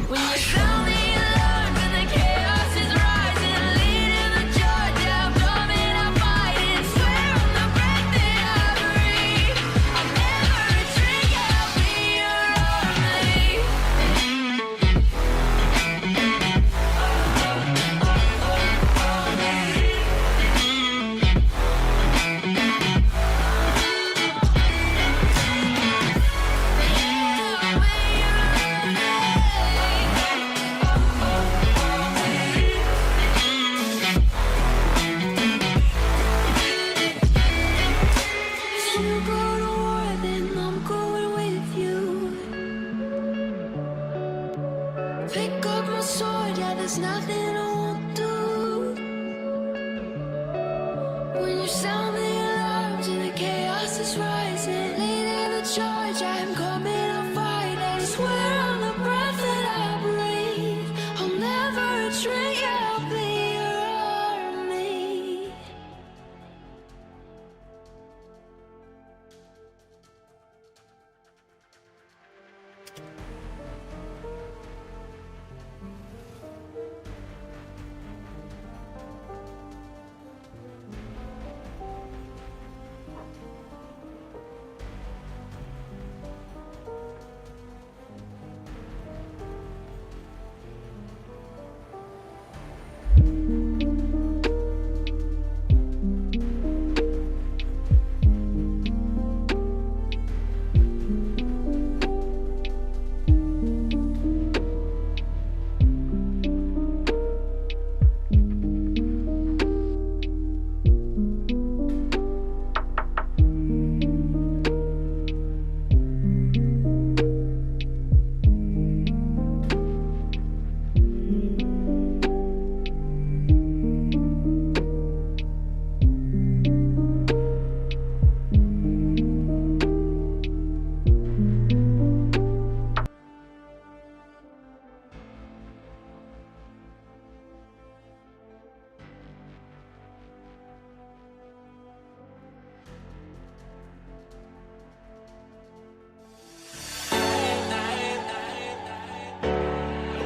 When you sound the alarm and the chaos is rising, leading the charge, yeah, I'm coming, I'm fighting. Swear on the breath that I breathe, I'll never retreat, yeah, I'll be your army. If you go to war, then I'm going with you. Pick up my sword, yeah, there's nothing I won't do. When you sound the alarms and the chaos is rising, leading the charge, I'm coming, I'm fighting. Swear on the breath that I breathe, I'll never retreat, yeah, I'll be your army.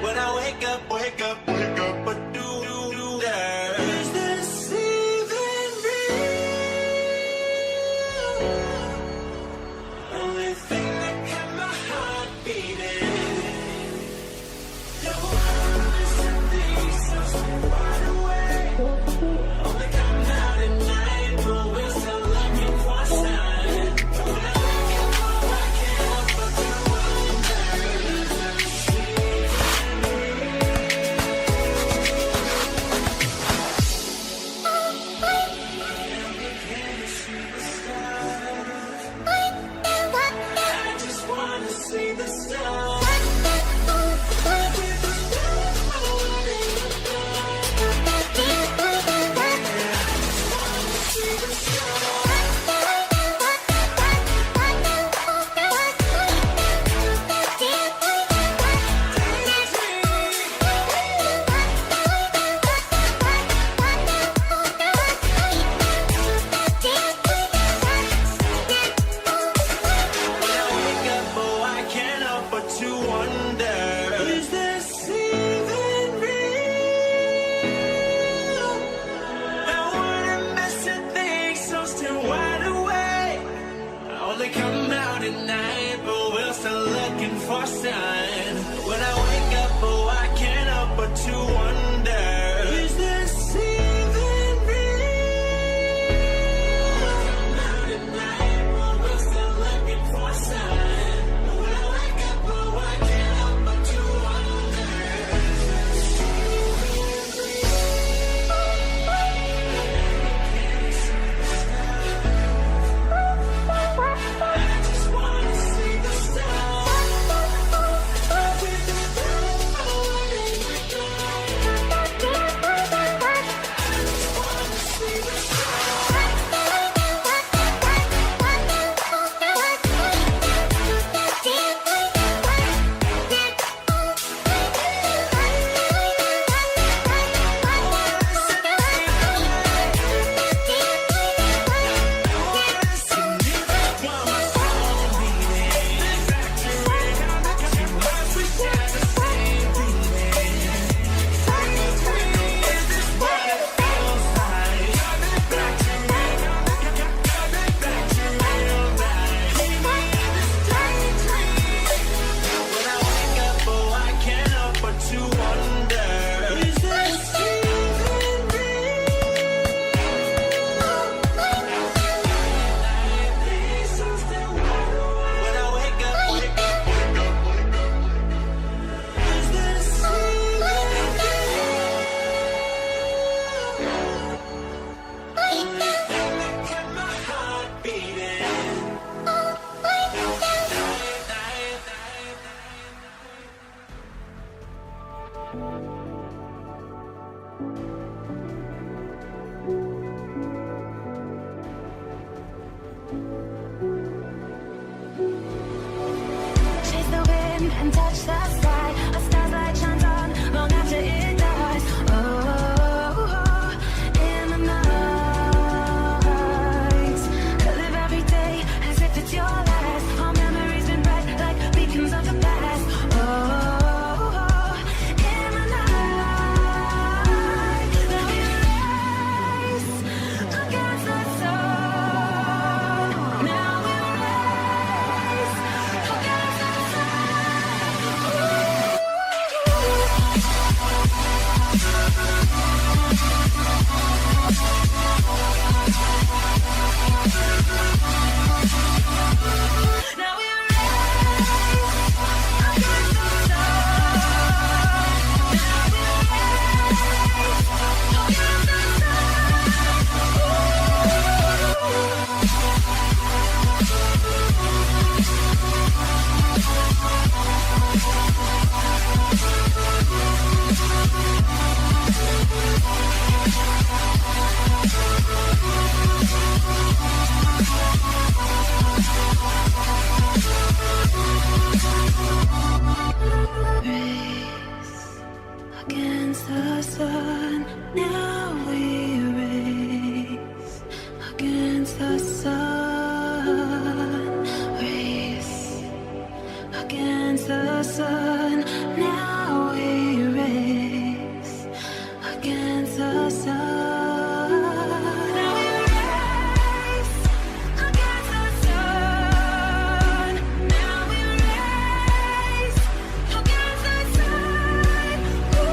When I wake up, what do there? Is this even real? Only thing that kept my heart beating. The world is empty, so stay wide awake. Chase the wind and touch the sky. A star's light shines on long after it dies. Oh, in the night. Live every day as if it's your last. Our memories been bright like beacons of the past. Oh, in the night. Now we race against the sun. Now we race against the Now we race against the sun. Now we race against the sun. Now we race against the sun. Race against the sun. Now we race against the sun. Now we race against the sun. Now we race against the sun. Ooh.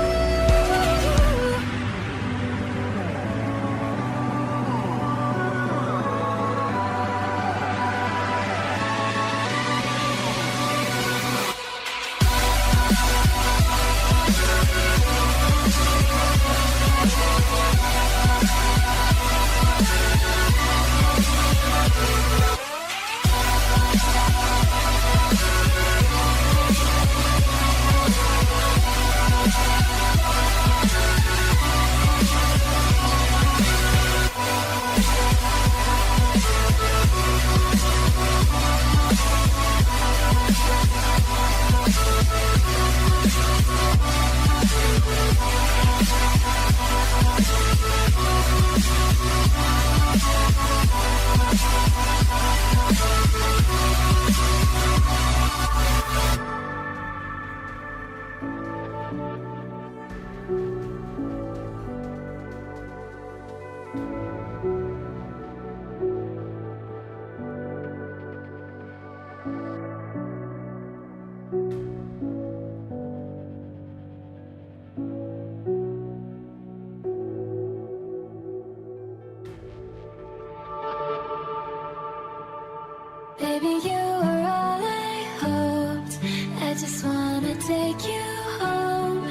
Baby, you are all I hoped. I just wanna take you home.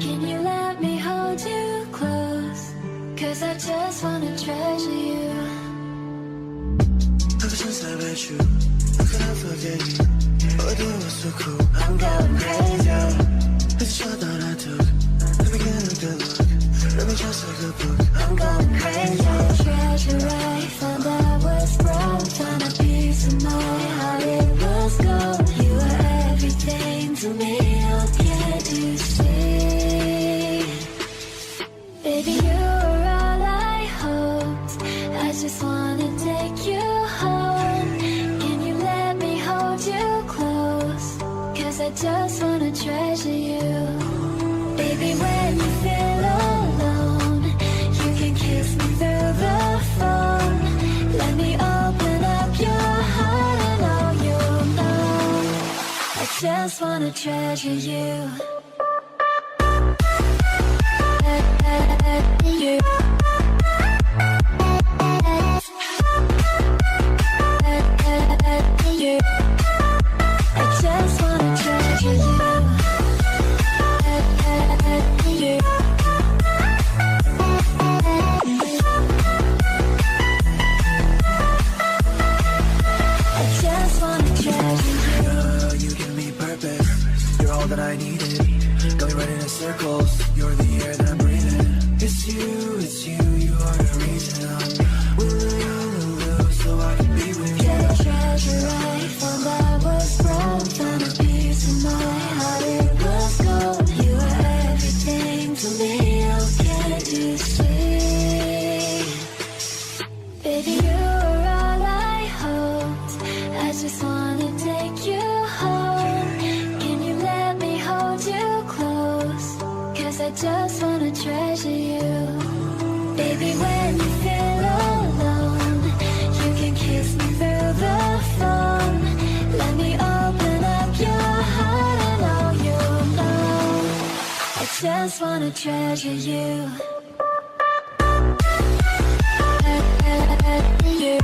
Can you let me hold you close? 'Cause I just wanna treasure you. Ever since I met you, I couldn't forget you. Oh, you were so cool. I'm going crazy. It's a shot that I took. Let me get a good look. Let me just like a book. I'm going crazy. Treasure I found I was broke. Found a piece of my heart, it was gold. You were everything to me. Oh, can't you see? Baby, you were all I hoped. I just wanna take you home. Can you let me hold you close? 'Cause I just wanna treasure you. Baby, when you feel alone, you can kiss me through the phone. Let me open up your heart and all you'll know. I just wanna treasure you. You. You. I just wanna treasure you. You. I just wanna treasure you. Girl, you give me purpose. You're all that I needed. I just wanna treasure you. Baby, when you feel alone, you can kiss me through the phone. Let me open up your heart and all you know. I just wanna treasure you. You.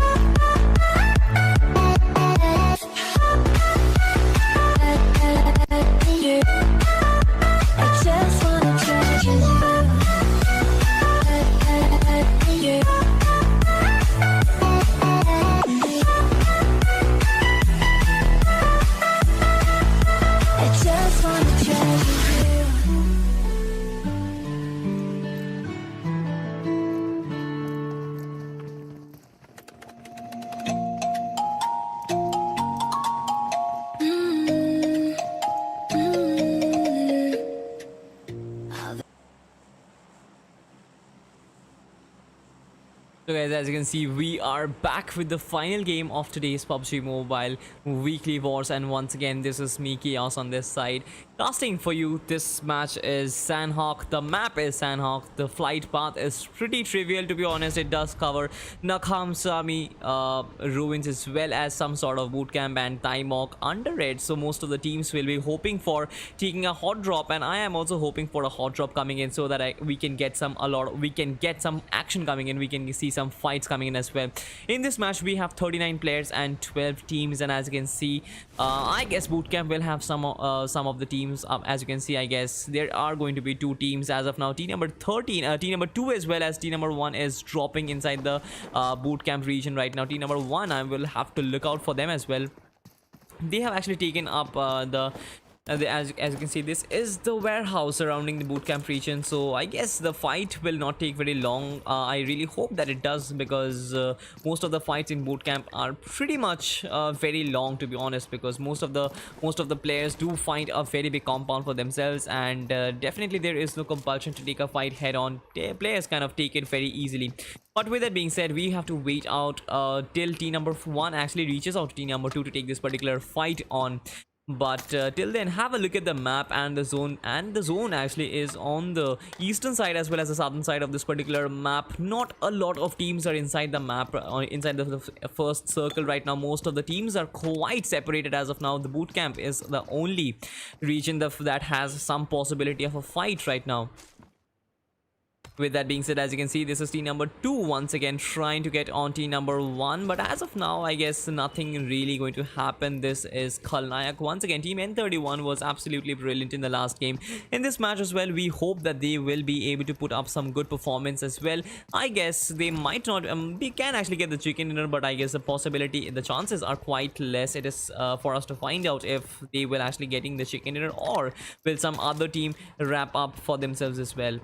You. I just wanna treasure you. You. I just wanna treasure you. So guys, as you can see, we are back with the final game of today's PUBG Mobile Weekly Wars, and once again, this is me, Chaos, on this side. Casting for you, this match is Sandhawk, the map is Sandhawk, the flight path is pretty trivial, to be honest. It does cover Nakham Sami ruins as well as some sort of bootcamp and Taimok under it. So most of the teams will be hoping for taking a hot drop, and I am also hoping for a hot drop coming in so that we can get some action coming in. We can see some fights coming in as well. In this match, we have 39 players and 12 teams, and as you can see, I guess bootcamp will have some of the teams. As you can see, I guess there are going to be 2 teams as of now. Team number 13, team number 2 as well as team number 1 is dropping inside the bootcamp region right now. Team number 1, I will have to look out for them as well. They have actually taken up as you can see, this is the warehouse surrounding the bootcamp region, so I guess the fight will not take very long. I really hope that it does, because most of the fights in bootcamp are pretty much very long, to be honest, because most of the players do find a very big compound for themselves, and definitely there is no compulsion to take a fight head on. Players kind of take it very easily. But with that being said, we have to wait out till team number 1 actually reaches out to team number 2 to take this particular fight on. But till then, have a look at the map and the zone, and the zone actually is on the eastern side as well as the southern side of this particular map. Not a lot of teams are inside the map, inside the first circle right now. Most of the teams are quite separated as of now. The bootcamp is the only region that has some possibility of a fight right now. With that being said, as you can see, this is team number 2 once again trying to get on team number 1, but as of now, I guess nothing really going to happen. This is Khalnayak once again. Team N31 was absolutely brilliant in the last game. In this match as well, we hope that they will be able to put up some good performance as well. I guess they might not, they can actually get the chicken dinner, but I guess the chances are quite less. It is for us to find out if they will actually getting the chicken dinner, or will some other team wrap up for themselves as well.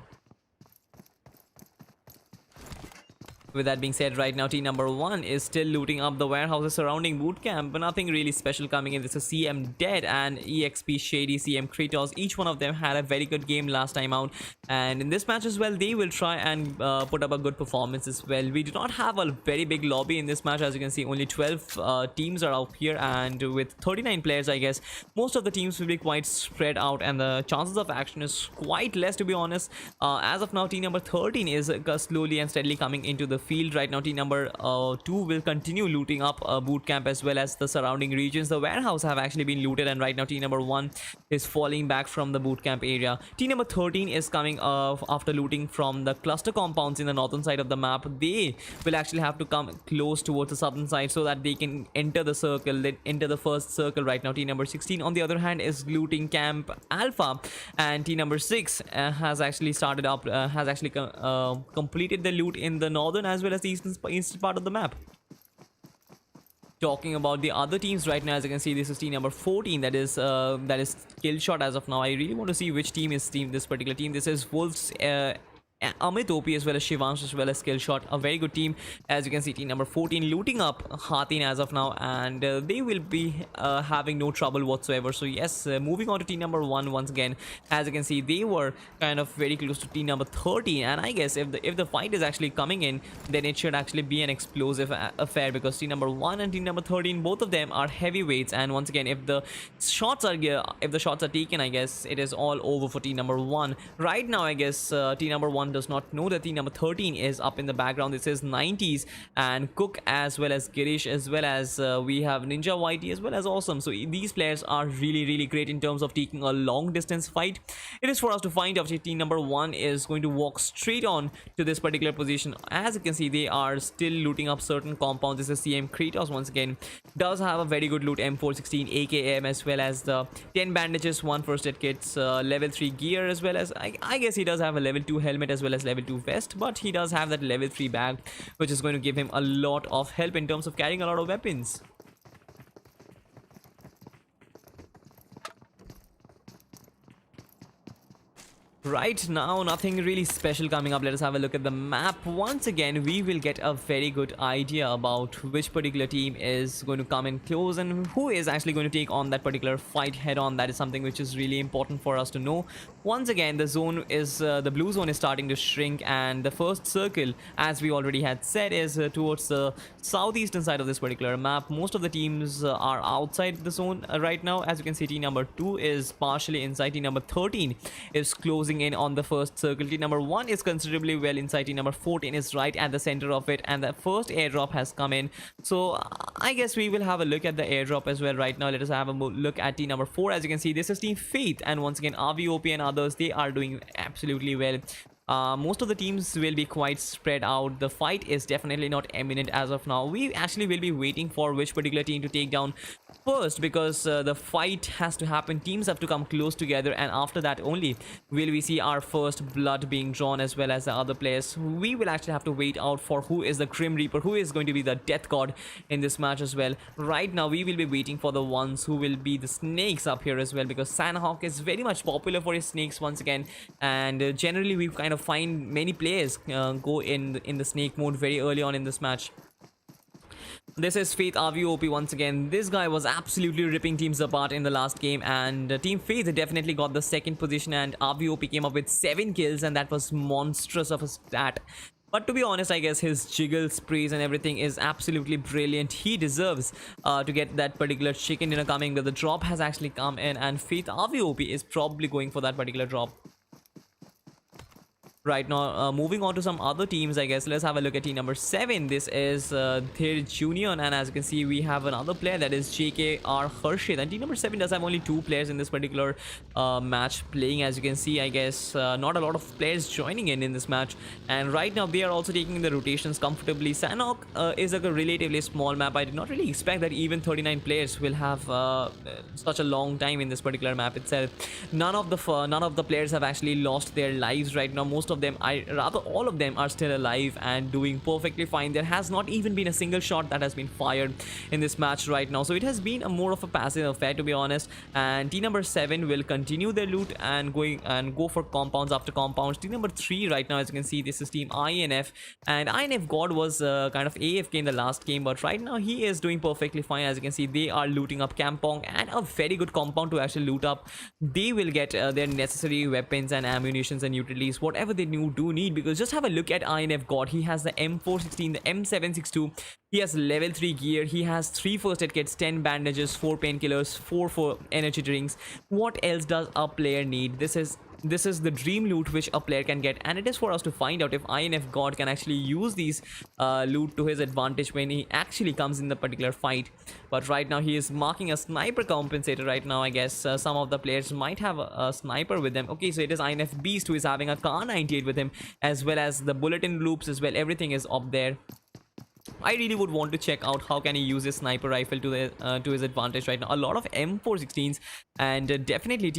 With that being said, right now team number 1 is still looting up the warehouses surrounding bootcamp, but nothing really special coming in. This is CM Dead and EXP Shady, CM Kratos. Each one of them had a very good game last time out, and in this match as well, they will try and put up a good performance as well. We do not have a very big lobby in this match. As you can see, only 12 teams are out here, and with 39 players, I guess most of the teams will be quite spread out, and the chances of action is quite less, to be honest. As of now, team number 13 is slowly and steadily coming into the field right now. Team number 2 will continue looting up bootcamp as well as the surrounding regions. The warehouse have actually been looted, and right now team number 1 is falling back from the bootcamp area. Team number 13 is coming after looting from the cluster compounds in the northern side of the map. They will actually have to come close towards the southern side so that they can enter the circle. They enter the first circle right now. Team number 16 on the other hand is looting camp Alpha, and team number 6 has actually started up, has actually completed the loot in the northern as well as the eastern part of the map. Talking about the other teams right now, as you can see, this is team number 14, that is Killshot as of now. I really want to see which team is this particular team. This is Wolves Amit OP as well as Shivansh as well as Skillshot. A very good team. As you can see, team number 14 looting up Hatin as of now, and they will be having no trouble whatsoever. So yes, moving on to team number 1 once again. As you can see, they were kind of very close to team number 13, and I guess if the fight is actually coming in, then it should actually be an explosive affair, because team number 1 and team number 13, both of them are heavyweights. And once again, if the shots are taken, I guess it is all over for team number 1 right now. I guess team number 1 does not know that team number 13 is up in the background. This is 90s and Cook as well as Girish, as well as we have Ninja YT as well as Awesome. So these players are really great in terms of taking a long distance fight. It is for us to find out if team number 1 is going to walk straight on to this particular position. As you can see, they are still looting up certain compounds. This is CM Kratos once again, does have a very good loot, M416 AKM as well as the 10 bandages, 1 first aid kits, level 3 gear, as well as I guess he does have a level 2 helmet as well as level 2 vest, but he does have that level 3 bag, which is going to give him a lot of help in terms of carrying a lot of weapons. Right now, nothing really special coming up. Let us have a look at the map. Once again, we will get a very good idea about which particular team is going to come in close and who is actually going to take on that particular fight head on. That is something which is really important for us to know. Once again, the zone is the blue zone is starting to shrink, and the first circle, as we already had said, is towards the southeastern side of this particular map. Most of the teams are outside the zone right now. As you can see, team number 2 is partially inside. Team number 13 is closing in on the first circle. Team number 1 is considerably well inside. Team number 14 is right at the center of it, and the first airdrop has come in. So I guess we will have a look at the airdrop as well right now. Let us have a look at team number 4. As you can see, this is Team Faith, and once again RVOP and others, they are doing absolutely well. Most of the teams will be quite spread out. The fight is definitely not imminent as of now. We actually will be waiting for which particular team to take down first, because the fight has to happen. Teams have to come close together, and after that only will we see our first blood being drawn, as well as the other players. We will actually have to wait out for who is the Grim Reaper, who is going to be the Death God in this match as well. Right now we will be waiting for the ones who will be the snakes up here as well, because Sandhawk is very much popular for his snakes once again, and generally we kind of find many players go in the snake mode very early on in this match. This is Faith RVOP once again. This guy was absolutely ripping teams apart in the last game, and Team Faith definitely got the second position, and RVOP came up with 7 kills, and that was monstrous of a stat. But to be honest, I guess his jiggle sprays and everything is absolutely brilliant. He deserves to get that particular chicken dinner coming, but the drop has actually come in, and Faith RVOP is probably going for that particular drop. Right now, moving on to some other teams, I guess. Let's have a look at team number 7. This is their Union, and as you can see, we have another player, that is JKR Harshit. And team number 7 does have only 2 players in this particular match playing. As you can see, I guess not a lot of players joining in this match, and right now they are also taking the rotations comfortably. Sanhok is a relatively small map. I did not really expect that even 39 players will have such a long time in this particular map itself. None of the players have actually lost their lives right now. Most of them, rather all of them, are still alive and doing perfectly fine. There has not even been a single shot that has been fired in this match right now, so it has been a more of a passive affair, to be honest. And team number 7 will continue their loot and go for compounds after compounds. Team number 3 right now, as you can see, this is team INF, and INF God was kind of AFK in the last game, but right now he is doing perfectly fine. As you can see, they are looting up Kampong, and a very good compound to actually loot up. They will get their necessary weapons and ammunitions and utilities, whatever they do need, because just have a look at INF God. He has the M416, the M762, he has level 3 gear, he has 3 first aid kits, 10 bandages, 4 painkillers, 4 energy drinks. What else does a player need? This is the dream loot which a player can get, and it is for us to find out if INF God can actually use these loot to his advantage when he actually comes in the particular fight. But right now he is marking a sniper compensator right now. I guess some of the players might have a sniper with them. Okay, so it is INF Beast who is having a Kar 98 with him, as well as the bulletin loops as well. Everything is up there. I really would want to check out how can he use his sniper rifle to his advantage right now. A lot of M416s, and definitely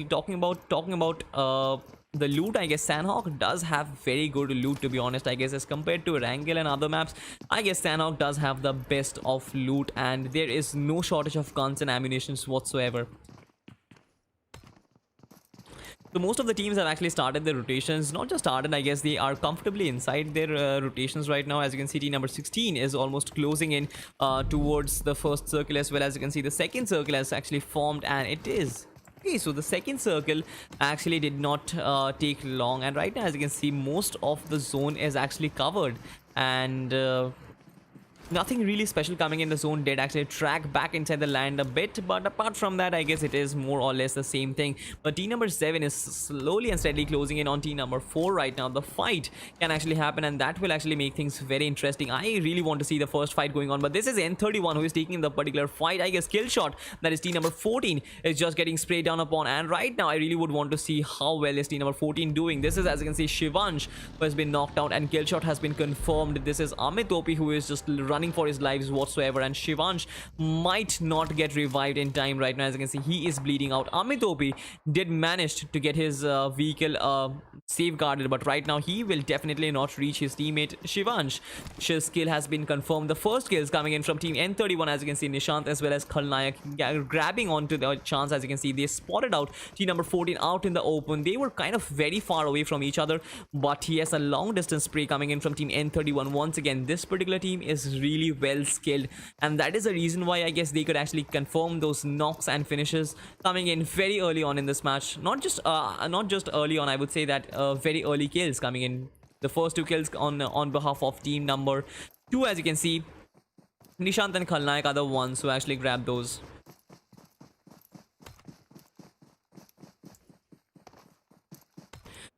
talking about the loot. I guess Sandhawk does have very good loot, to be honest. I guess as compared to Wrangel and other maps, I guess Sandhawk does have the best of loot, and there is no shortage of guns and ammunitions whatsoever. So most of the teams have actually started their rotations. Not just started, I guess they are comfortably inside their rotations right now. As you can see, team number 16 is almost closing in towards the first circle, as well as you can see the second circle has actually formed, and it is okay. So the second circle actually did not take long, and right now, as you can see, most of the zone is actually covered, and nothing really special coming in. The zone did actually track back inside the land a bit, but apart from that, I guess it is more or less the same thing. But team number 7 is slowly and steadily closing in on team number 4 right now. The fight can actually happen, and that will actually make things very interesting. I really want to see the first fight going on, but this is N31 who is taking the particular fight. I guess Killshot, that is team number 14, is just getting sprayed down upon, and right now I really would want to see how well is team number 14 doing. This is, as you can see, Shivansh who has been knocked out, and Killshot has been confirmed. This is Amit Topi who is just running for his lives whatsoever, and Shivansh might not get revived in time right now. As you can see, he is bleeding out. Amit Topi did manage to get his vehicle safeguarded, but right now he will definitely not reach his teammate Shivansh. His kill has been confirmed. The first kill is coming in from team N31. As you can see, Nishant as well as Khalnayak grabbing onto the chance. As you can see, they spotted out team number 14 out in the open. They were kind of very far away from each other, but he has a long distance spray coming in from team N31. Once again, this particular team is really well skilled, and that is the reason why I guess they could actually confirm those knocks and finishes coming in very early on in this match. Not just early on, I would say that very early kills coming in. The first 2 kills on behalf of team number 2, as you can see, Nishant and Khalnayak are the ones who actually grabbed those.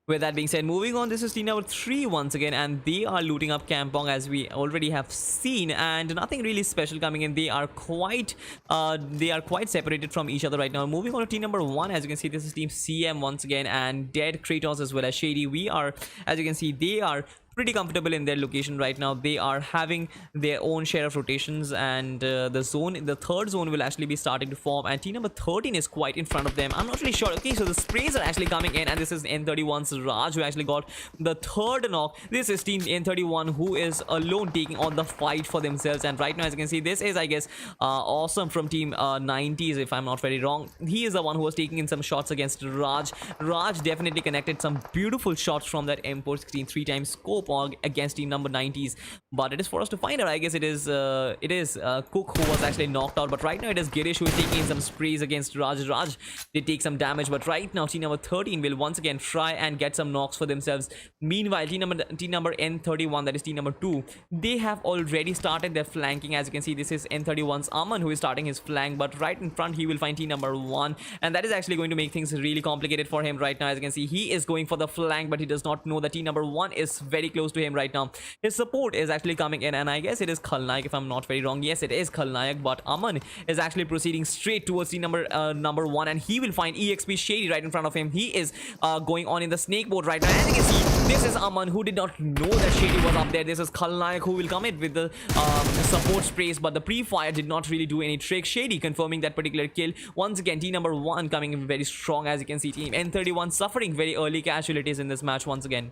With that being said, moving on, this is team number 3 once again, and they are looting up Kampong, as we already have seen, and nothing really special coming in. They are quite separated from each other right now. Moving on to team number 1, as you can see, this is team CM once again, and Dead, Kratos as well as Shady. We are, as you can see, they are pretty comfortable in their location right now. They are having their own share of rotations, and the third zone will actually be starting to form, and team number 13 is quite in front of them. I'm not really sure. Okay, so the sprays are actually coming in, and this is N31's Raj who actually got the third knock. This is team N31 who is alone taking on the fight for themselves, and right now, as you can see, this is, I guess, awesome from team 90s, if I'm not very wrong. He is the one who was taking in some shots against Raj. Raj definitely connected some beautiful shots from that M416 3x scope against team number 90s, but it is for us to find out. I guess it is Cook who was actually knocked out, but right now it is Girish who is taking in some sprays against Raj. Raj did take some damage, but right now team number 13 will once again try and get some knocks for themselves. Meanwhile, team number N31, that is team number 2, they have already started their flanking. As you can see, this is N31's Aman who is starting his flank, but right in front he will find team number 1, and that is actually going to make things really complicated for him right now. As you can see, he is going for the flank, but he does not know that team number 1 is very close to him right now. His support is actually coming in, and I guess it is Khalnayak, if I'm not very wrong. Yes, it is Khalnayak, but Aman is actually proceeding straight towards the number 1, and he will find EXP Shady right in front of him. He is going on in the snake boat right now. As you can see, this is Aman who did not know that Shady was up there. This is Khalnayak who will come in with the support sprays, but the pre-fire did not really do any trick. Shady confirming that particular kill. Once again, team number 1 coming in very strong. As you can see, team N31 suffering very early casualties in this match once again.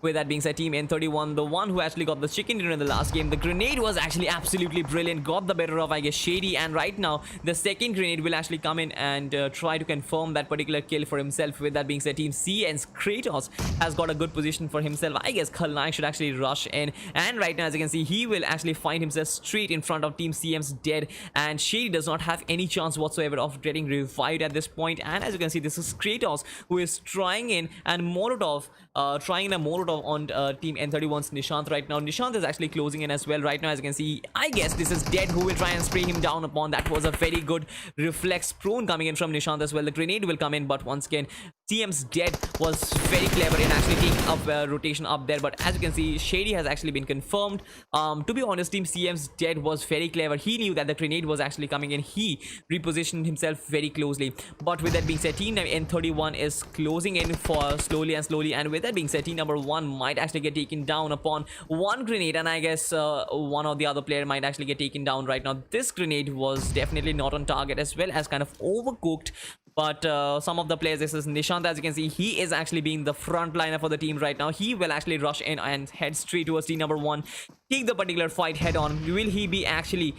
With that being said, team N31, the one who actually got the chicken dinner in the last game, the grenade was actually absolutely brilliant, got the better of, I guess, Shady, and right now the second grenade will actually come in and try to confirm that particular kill for himself. With that being said, team CN's Kratos has got a good position for himself. I guess Khalnayak should actually rush in, and right now, as you can see, he will actually find himself straight in front of team CM's Dead, and Shady does not have any chance whatsoever of getting revived at this point. And as you can see, this is Kratos who is trying in and Molotov on team N31's Nishant right now. Nishant is actually closing in as well right now. As you can see, I guess this is Dead who will try and spray him down upon. That was a very good reflex prone coming in from Nishant as well. The grenade will come in, but once again, CM's Dead was very clever in actually taking up rotation up there. But as you can see, Shady has actually been confirmed. To be honest, team CM's Dead was very clever. He knew that the grenade was actually coming in. He repositioned himself very closely. But with that being said, team N31 is closing in for slowly, and with that being said, team number 1 might actually get taken down upon one grenade, and I guess one or the other player might actually get taken down right now. This grenade was definitely not on target, as well as kind of overcooked. but some of the players, this is Nishant, as you can see, he is actually being the frontliner for the team right now. He will actually rush in and head straight towards team number 1, take the particular fight head on. Will he be actually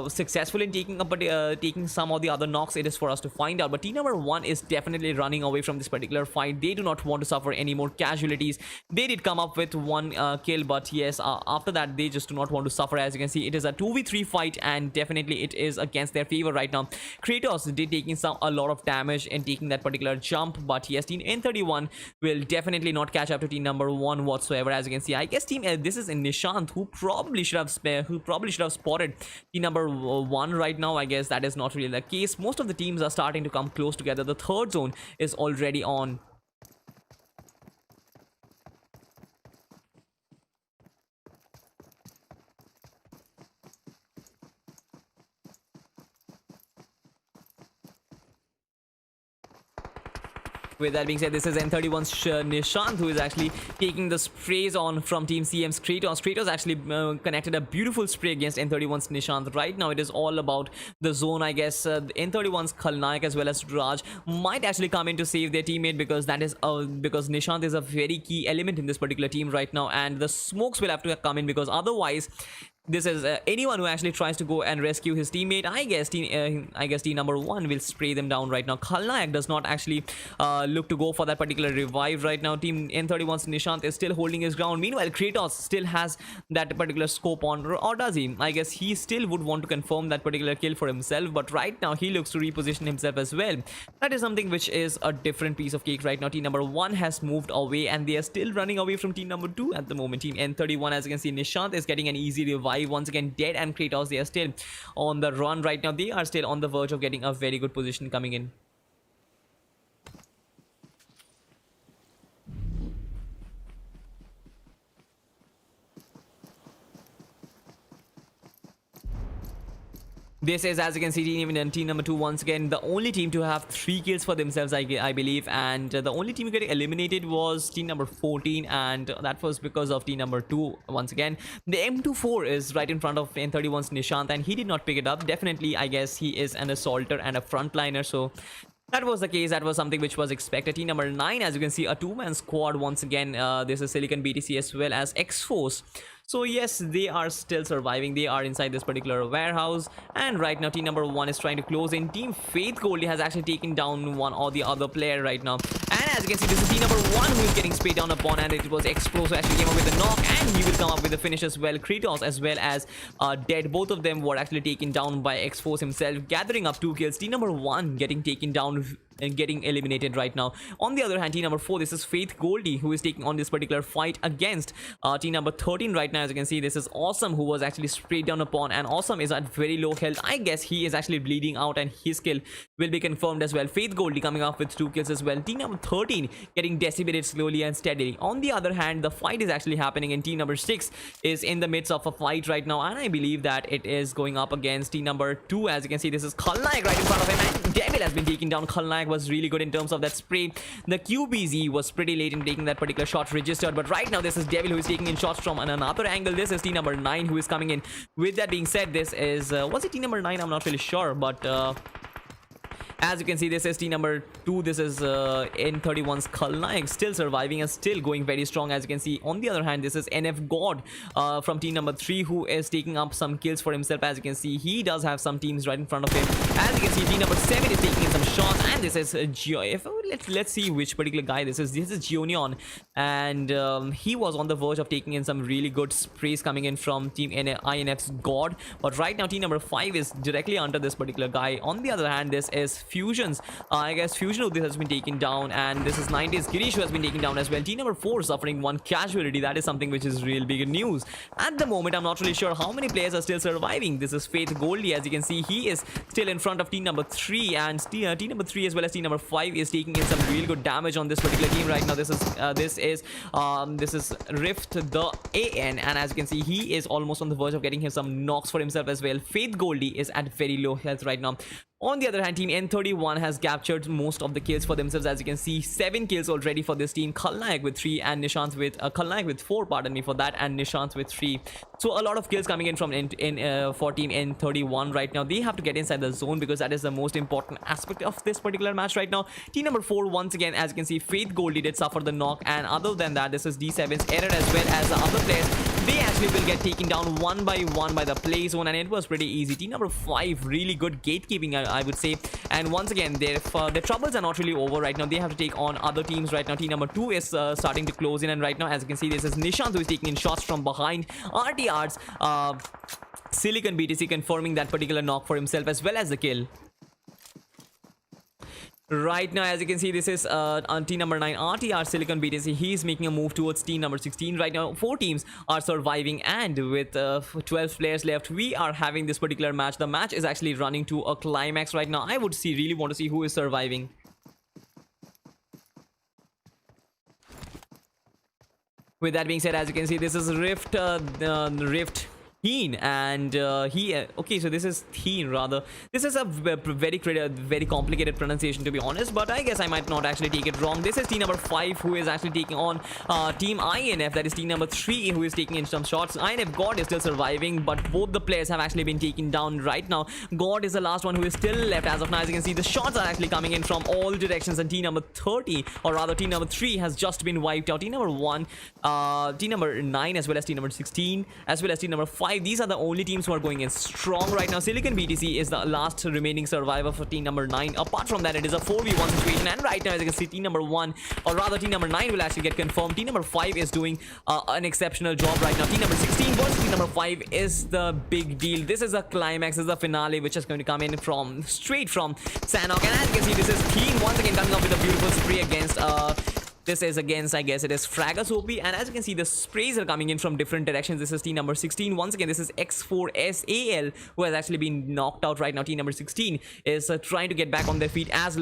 successful in taking some of the other knocks? It is for us to find out, but team number 1 is definitely running away from this particular fight. They do not want to suffer any more casualties. They did come up with one kill, but yes, after that they just do not want to suffer. As you can see, it is a 2v3 fight, and definitely it is against their favor right now. Kratos did taking a lot of damage in taking that particular jump, but yes, team N31 will definitely not catch up to team number 1 whatsoever. As you can see, I guess team this is in Nishant, who probably should have spotted team number 1 right now. I guess that is not really the case. Most of the teams are starting to come close together. The third zone is already on. With that being said, this is N31's Nishant, who is actually taking the sprays on from Team CM's Kratos. Kratos actually connected a beautiful spray against N31's Nishant. Right now, it is all about the zone, I guess. N31's Khalnaik as well as Raj might actually come in to save their teammate, because that is because Nishant is a very key element in this particular team right now, and the smokes will have to come in, because otherwise this is anyone who actually tries to go and rescue his teammate, I guess team number 1 will spray them down right now. Khalnaik does not actually look to go for that particular revive right now. Team N31's Nishant is still holding his ground. Meanwhile, Kratos still has that particular scope on, or does he? I guess he still would want to confirm that particular kill for himself, but right now he looks to reposition himself as well. That is something which is a different piece of cake right now. Team number 1 has moved away, and they are still running away from team number 2 at the moment. Team N31, as you can see, Nishant is getting an easy revive once again. Dead and Kratos, they are still on the run right now. They are still on the verge of getting a very good position coming in. This is, as you can see, team number 2 once again the only team to have 3 kills for themselves, I believe, and the only team getting eliminated was team number 14, and that was because of team number 2 once again. The M24 is right in front of N31's Nishant, and he did not pick it up. Definitely, I guess he is an assaulter and a frontliner, so that was the case. That was something which was expected. Team number 9, as you can see, a 2-man squad once again. This is Silicon BTC as well as X-Force. So yes, they are still surviving. They are inside this particular warehouse, and right now team number 1 is trying to close in. Team Faith Goldie has actually taken down one or the other player right now, and as you can see, this is team number 1 who is getting sprayed down upon, and it was X-Force who actually came up with a knock, and he will come up with the finish as well. Kratos as well as Dead, both of them were actually taken down by X-Force himself, gathering up 2 kills. Team number 1 getting taken down and getting eliminated right now. On the other hand, team number 4, this is Faith Goldie, who is taking on this particular fight against team number 13 right now. As you can see, this is Awesome, who was actually sprayed down upon, and Awesome is at very low health. I guess he is actually bleeding out, and his kill will be confirmed as well. Faith Goldie coming off with 2 kills as well. Team number 13 getting decimated slowly and steadily. On the other hand, the fight is actually happening, and team number 6 is in the midst of a fight right now, and I believe that it is going up against team number 2. As you can see, this is Khalnaik right in front of him, and Devil has been taken down. Khalnaik was really good in terms of that spray. The QBZ was pretty late in taking that particular shot registered, but right now this is Devil who is taking in shots from another angle. This is team number 9 who is coming in. With that being said, this is was it team number 9? I'm not really sure, but as you can see, this is team number 2. This is N31's Khalnaik, still surviving and still going very strong, as you can see. On the other hand, this is NF God from team number 3, who is taking up some kills for himself. As you can see, he does have some teams right in front of him. As you can see, team number 7 is taking in some shots, and this is let's see which particular guy this is. This is Gionion, and he was on the verge of taking in some really good sprays coming in from team INF's God. But right now, team number 5 is directly under this particular guy. On the other hand, this is Fusion's. I guess Fusion who has been taken down, and this is 90's Girish who has been taken down as well. Team number 4 suffering 1 casualty. That is something which is real big news. At the moment, I'm not really sure how many players are still surviving. This is Faith Goldie. As you can see, he is still in front of team number 3, and team number 3 as well as team number 5 is taking in some real good damage on this particular team right now. This is Rift the AN, and as you can see, he is almost on the verge of getting him some knocks for himself as well. Faith Goldie is at very low health right now. On the other hand, team N31 has captured most of the kills for themselves. As you can see, 7 kills already for this team. Khalnayak with 3 and Nishant with Khalnayak with 4, pardon me for that, and Nishant with 3. So a lot of kills coming in from for team N31 right now. They have to get inside the zone because that is the most important aspect of this particular match right now. Team number 4, once again, as you can see, Faith Goldie did suffer the knock, and other than that, this is D7's error as well as the other players. They actually will get taken down one by one by the play zone, and it was pretty easy. Team number 5, really good gatekeeping, I would say. And once again, their troubles are not really over right now. They have to take on other teams right now. Team number 2 is starting to close in, and right now, as you can see, this is Nishant who is taking in shots from behind. RTR's Silicon BTC confirming that particular knock for himself as well as the kill. Right now, as you can see, this is on team number 9, RTR Silicon BTC. He's making a move towards team number 16. Right now, 4 teams are surviving, and with 12 players left, we are having this particular match. The match is actually running to a climax right now. I would really want to see who is surviving. With that being said, as you can see, this is Rift Heen, and okay, so this is Heen rather. This is a very complicated pronunciation, to be honest, but I guess I might not actually take it wrong. This is team number 5 who is actually taking on team INF. That is team number 3 who is taking in some shots. INF God is still surviving, but both the players have actually been taken down right now. God is the last one who is still left as of now. As you can see, the shots are actually coming in from all directions, and team number 30, or rather team number 3, has just been wiped out. Team number 1, team number 9, as well as team number 16, as well as team number 5. These are the only teams who are going in strong right now. Silicon BTC is the last remaining survivor for team number 9. Apart from that, it is a 4v1 situation, and right now, as you can see, team number 1, or rather team number 9, will actually get confirmed. Team number 5 is doing an exceptional job right now. Team number 16 versus team number 5 is the big deal. This is a climax, this is the finale, which is going to come in from straight from Sanhok. And as you can see, this is Team once again coming up with a beautiful spray against this is against, I guess it is Fragus OP, and as you can see, the sprays are coming in from different directions. This is team number 16. Once again, this is X4SAL who has actually been knocked out right now. Team number 16 is trying to get back on their feet as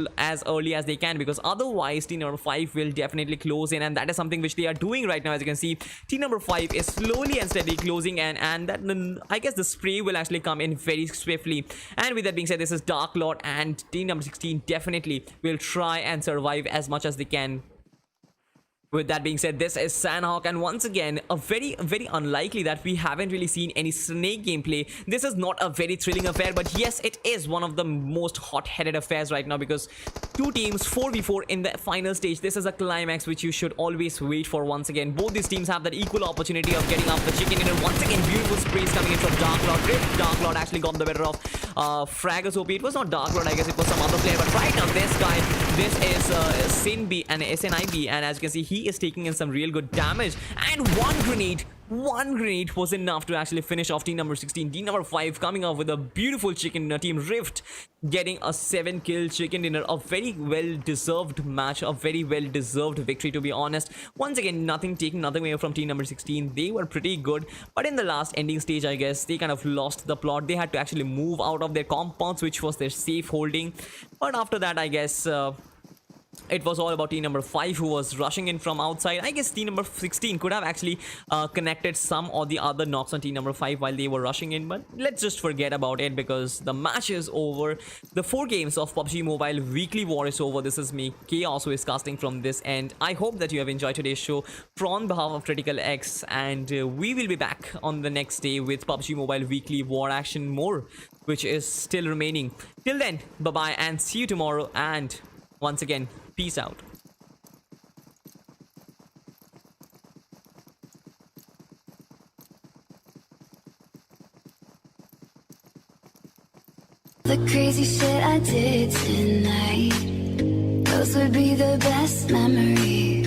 early as they can, because otherwise team number 5 will definitely close in, and that is something which they are doing right now. As you can see, team number 5 is slowly and steadily closing, and that, I guess the spray will actually come in very swiftly. And with that being said, this is Dark Lord, and team number 16 definitely will try and survive as much as they can. With that being said, this is Sanhok, and once again, a very unlikely that we haven't really seen any Snake gameplay. This is not a very thrilling affair, but yes, it is one of the most hot-headed affairs right now, because 2 teams 4v4 in the final stage. This is a climax which you should always wait for. Once again, both these teams have that equal opportunity of getting up the chicken dinner. Once again, beautiful sprays coming in from Dark Lord. If Dark Lord actually got the better of Fragus OP. It was not Dark Lord, I guess it was some other player, but right now this guy, this is SNB and SNIB, and as you can see, he is taking in some real good damage, and one grenade was enough to actually finish off team number 16. Team number 5 coming out with a beautiful chicken dinner. Team Rift getting a 7-kill chicken dinner. A very well-deserved match, a very well-deserved victory, to be honest. Once again, nothing away from team number 16. They were pretty good, but in the last ending stage, I guess they kind of lost the plot. They had to actually move out of their compounds, which was their safe holding. But after that, I guess it was all about team number 5 who was rushing in from outside. I guess team number 16 could have actually connected some or the other knocks on team number 5 while they were rushing in, but let's just forget about it because the match is over. The 4 games of PUBG Mobile Weekly War is over. This is me, Chaos, who is casting from this end. I hope that you have enjoyed today's show from behalf of CriticalX, and we will be back on the next day with PUBG Mobile Weekly War action more, which is still remaining. Till then, bye-bye and see you tomorrow, and once again, peace out. The crazy shit I did tonight, those would be the best memories.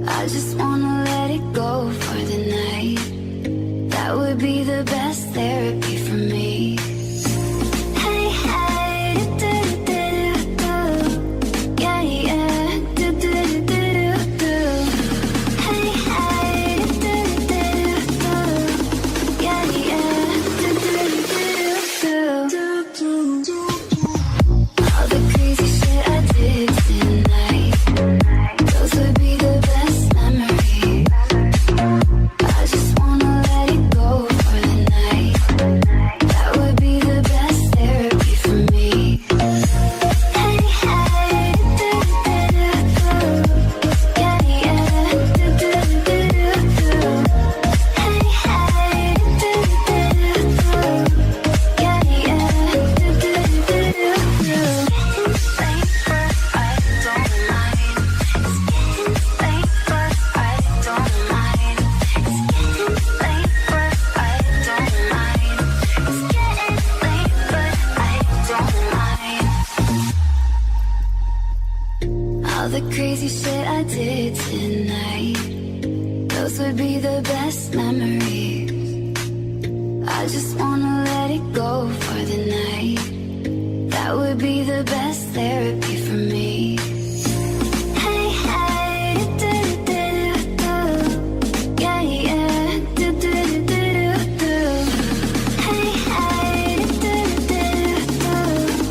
I just wanna let it go for the night. That would be the best therapy for me. Hey, hey, do-do-do-do-do. Yeah, yeah, do-do-do-do-do. Hey, hey, do-do-do-do-do. Yeah, yeah, do-do-do-do-do. All the crazy shit I did tonight, those would be the best memories. I just wanna let it go for the night. That would be I did tonight, those would be the best memories. I just wanna let it go for the night. That would be the best therapy for me.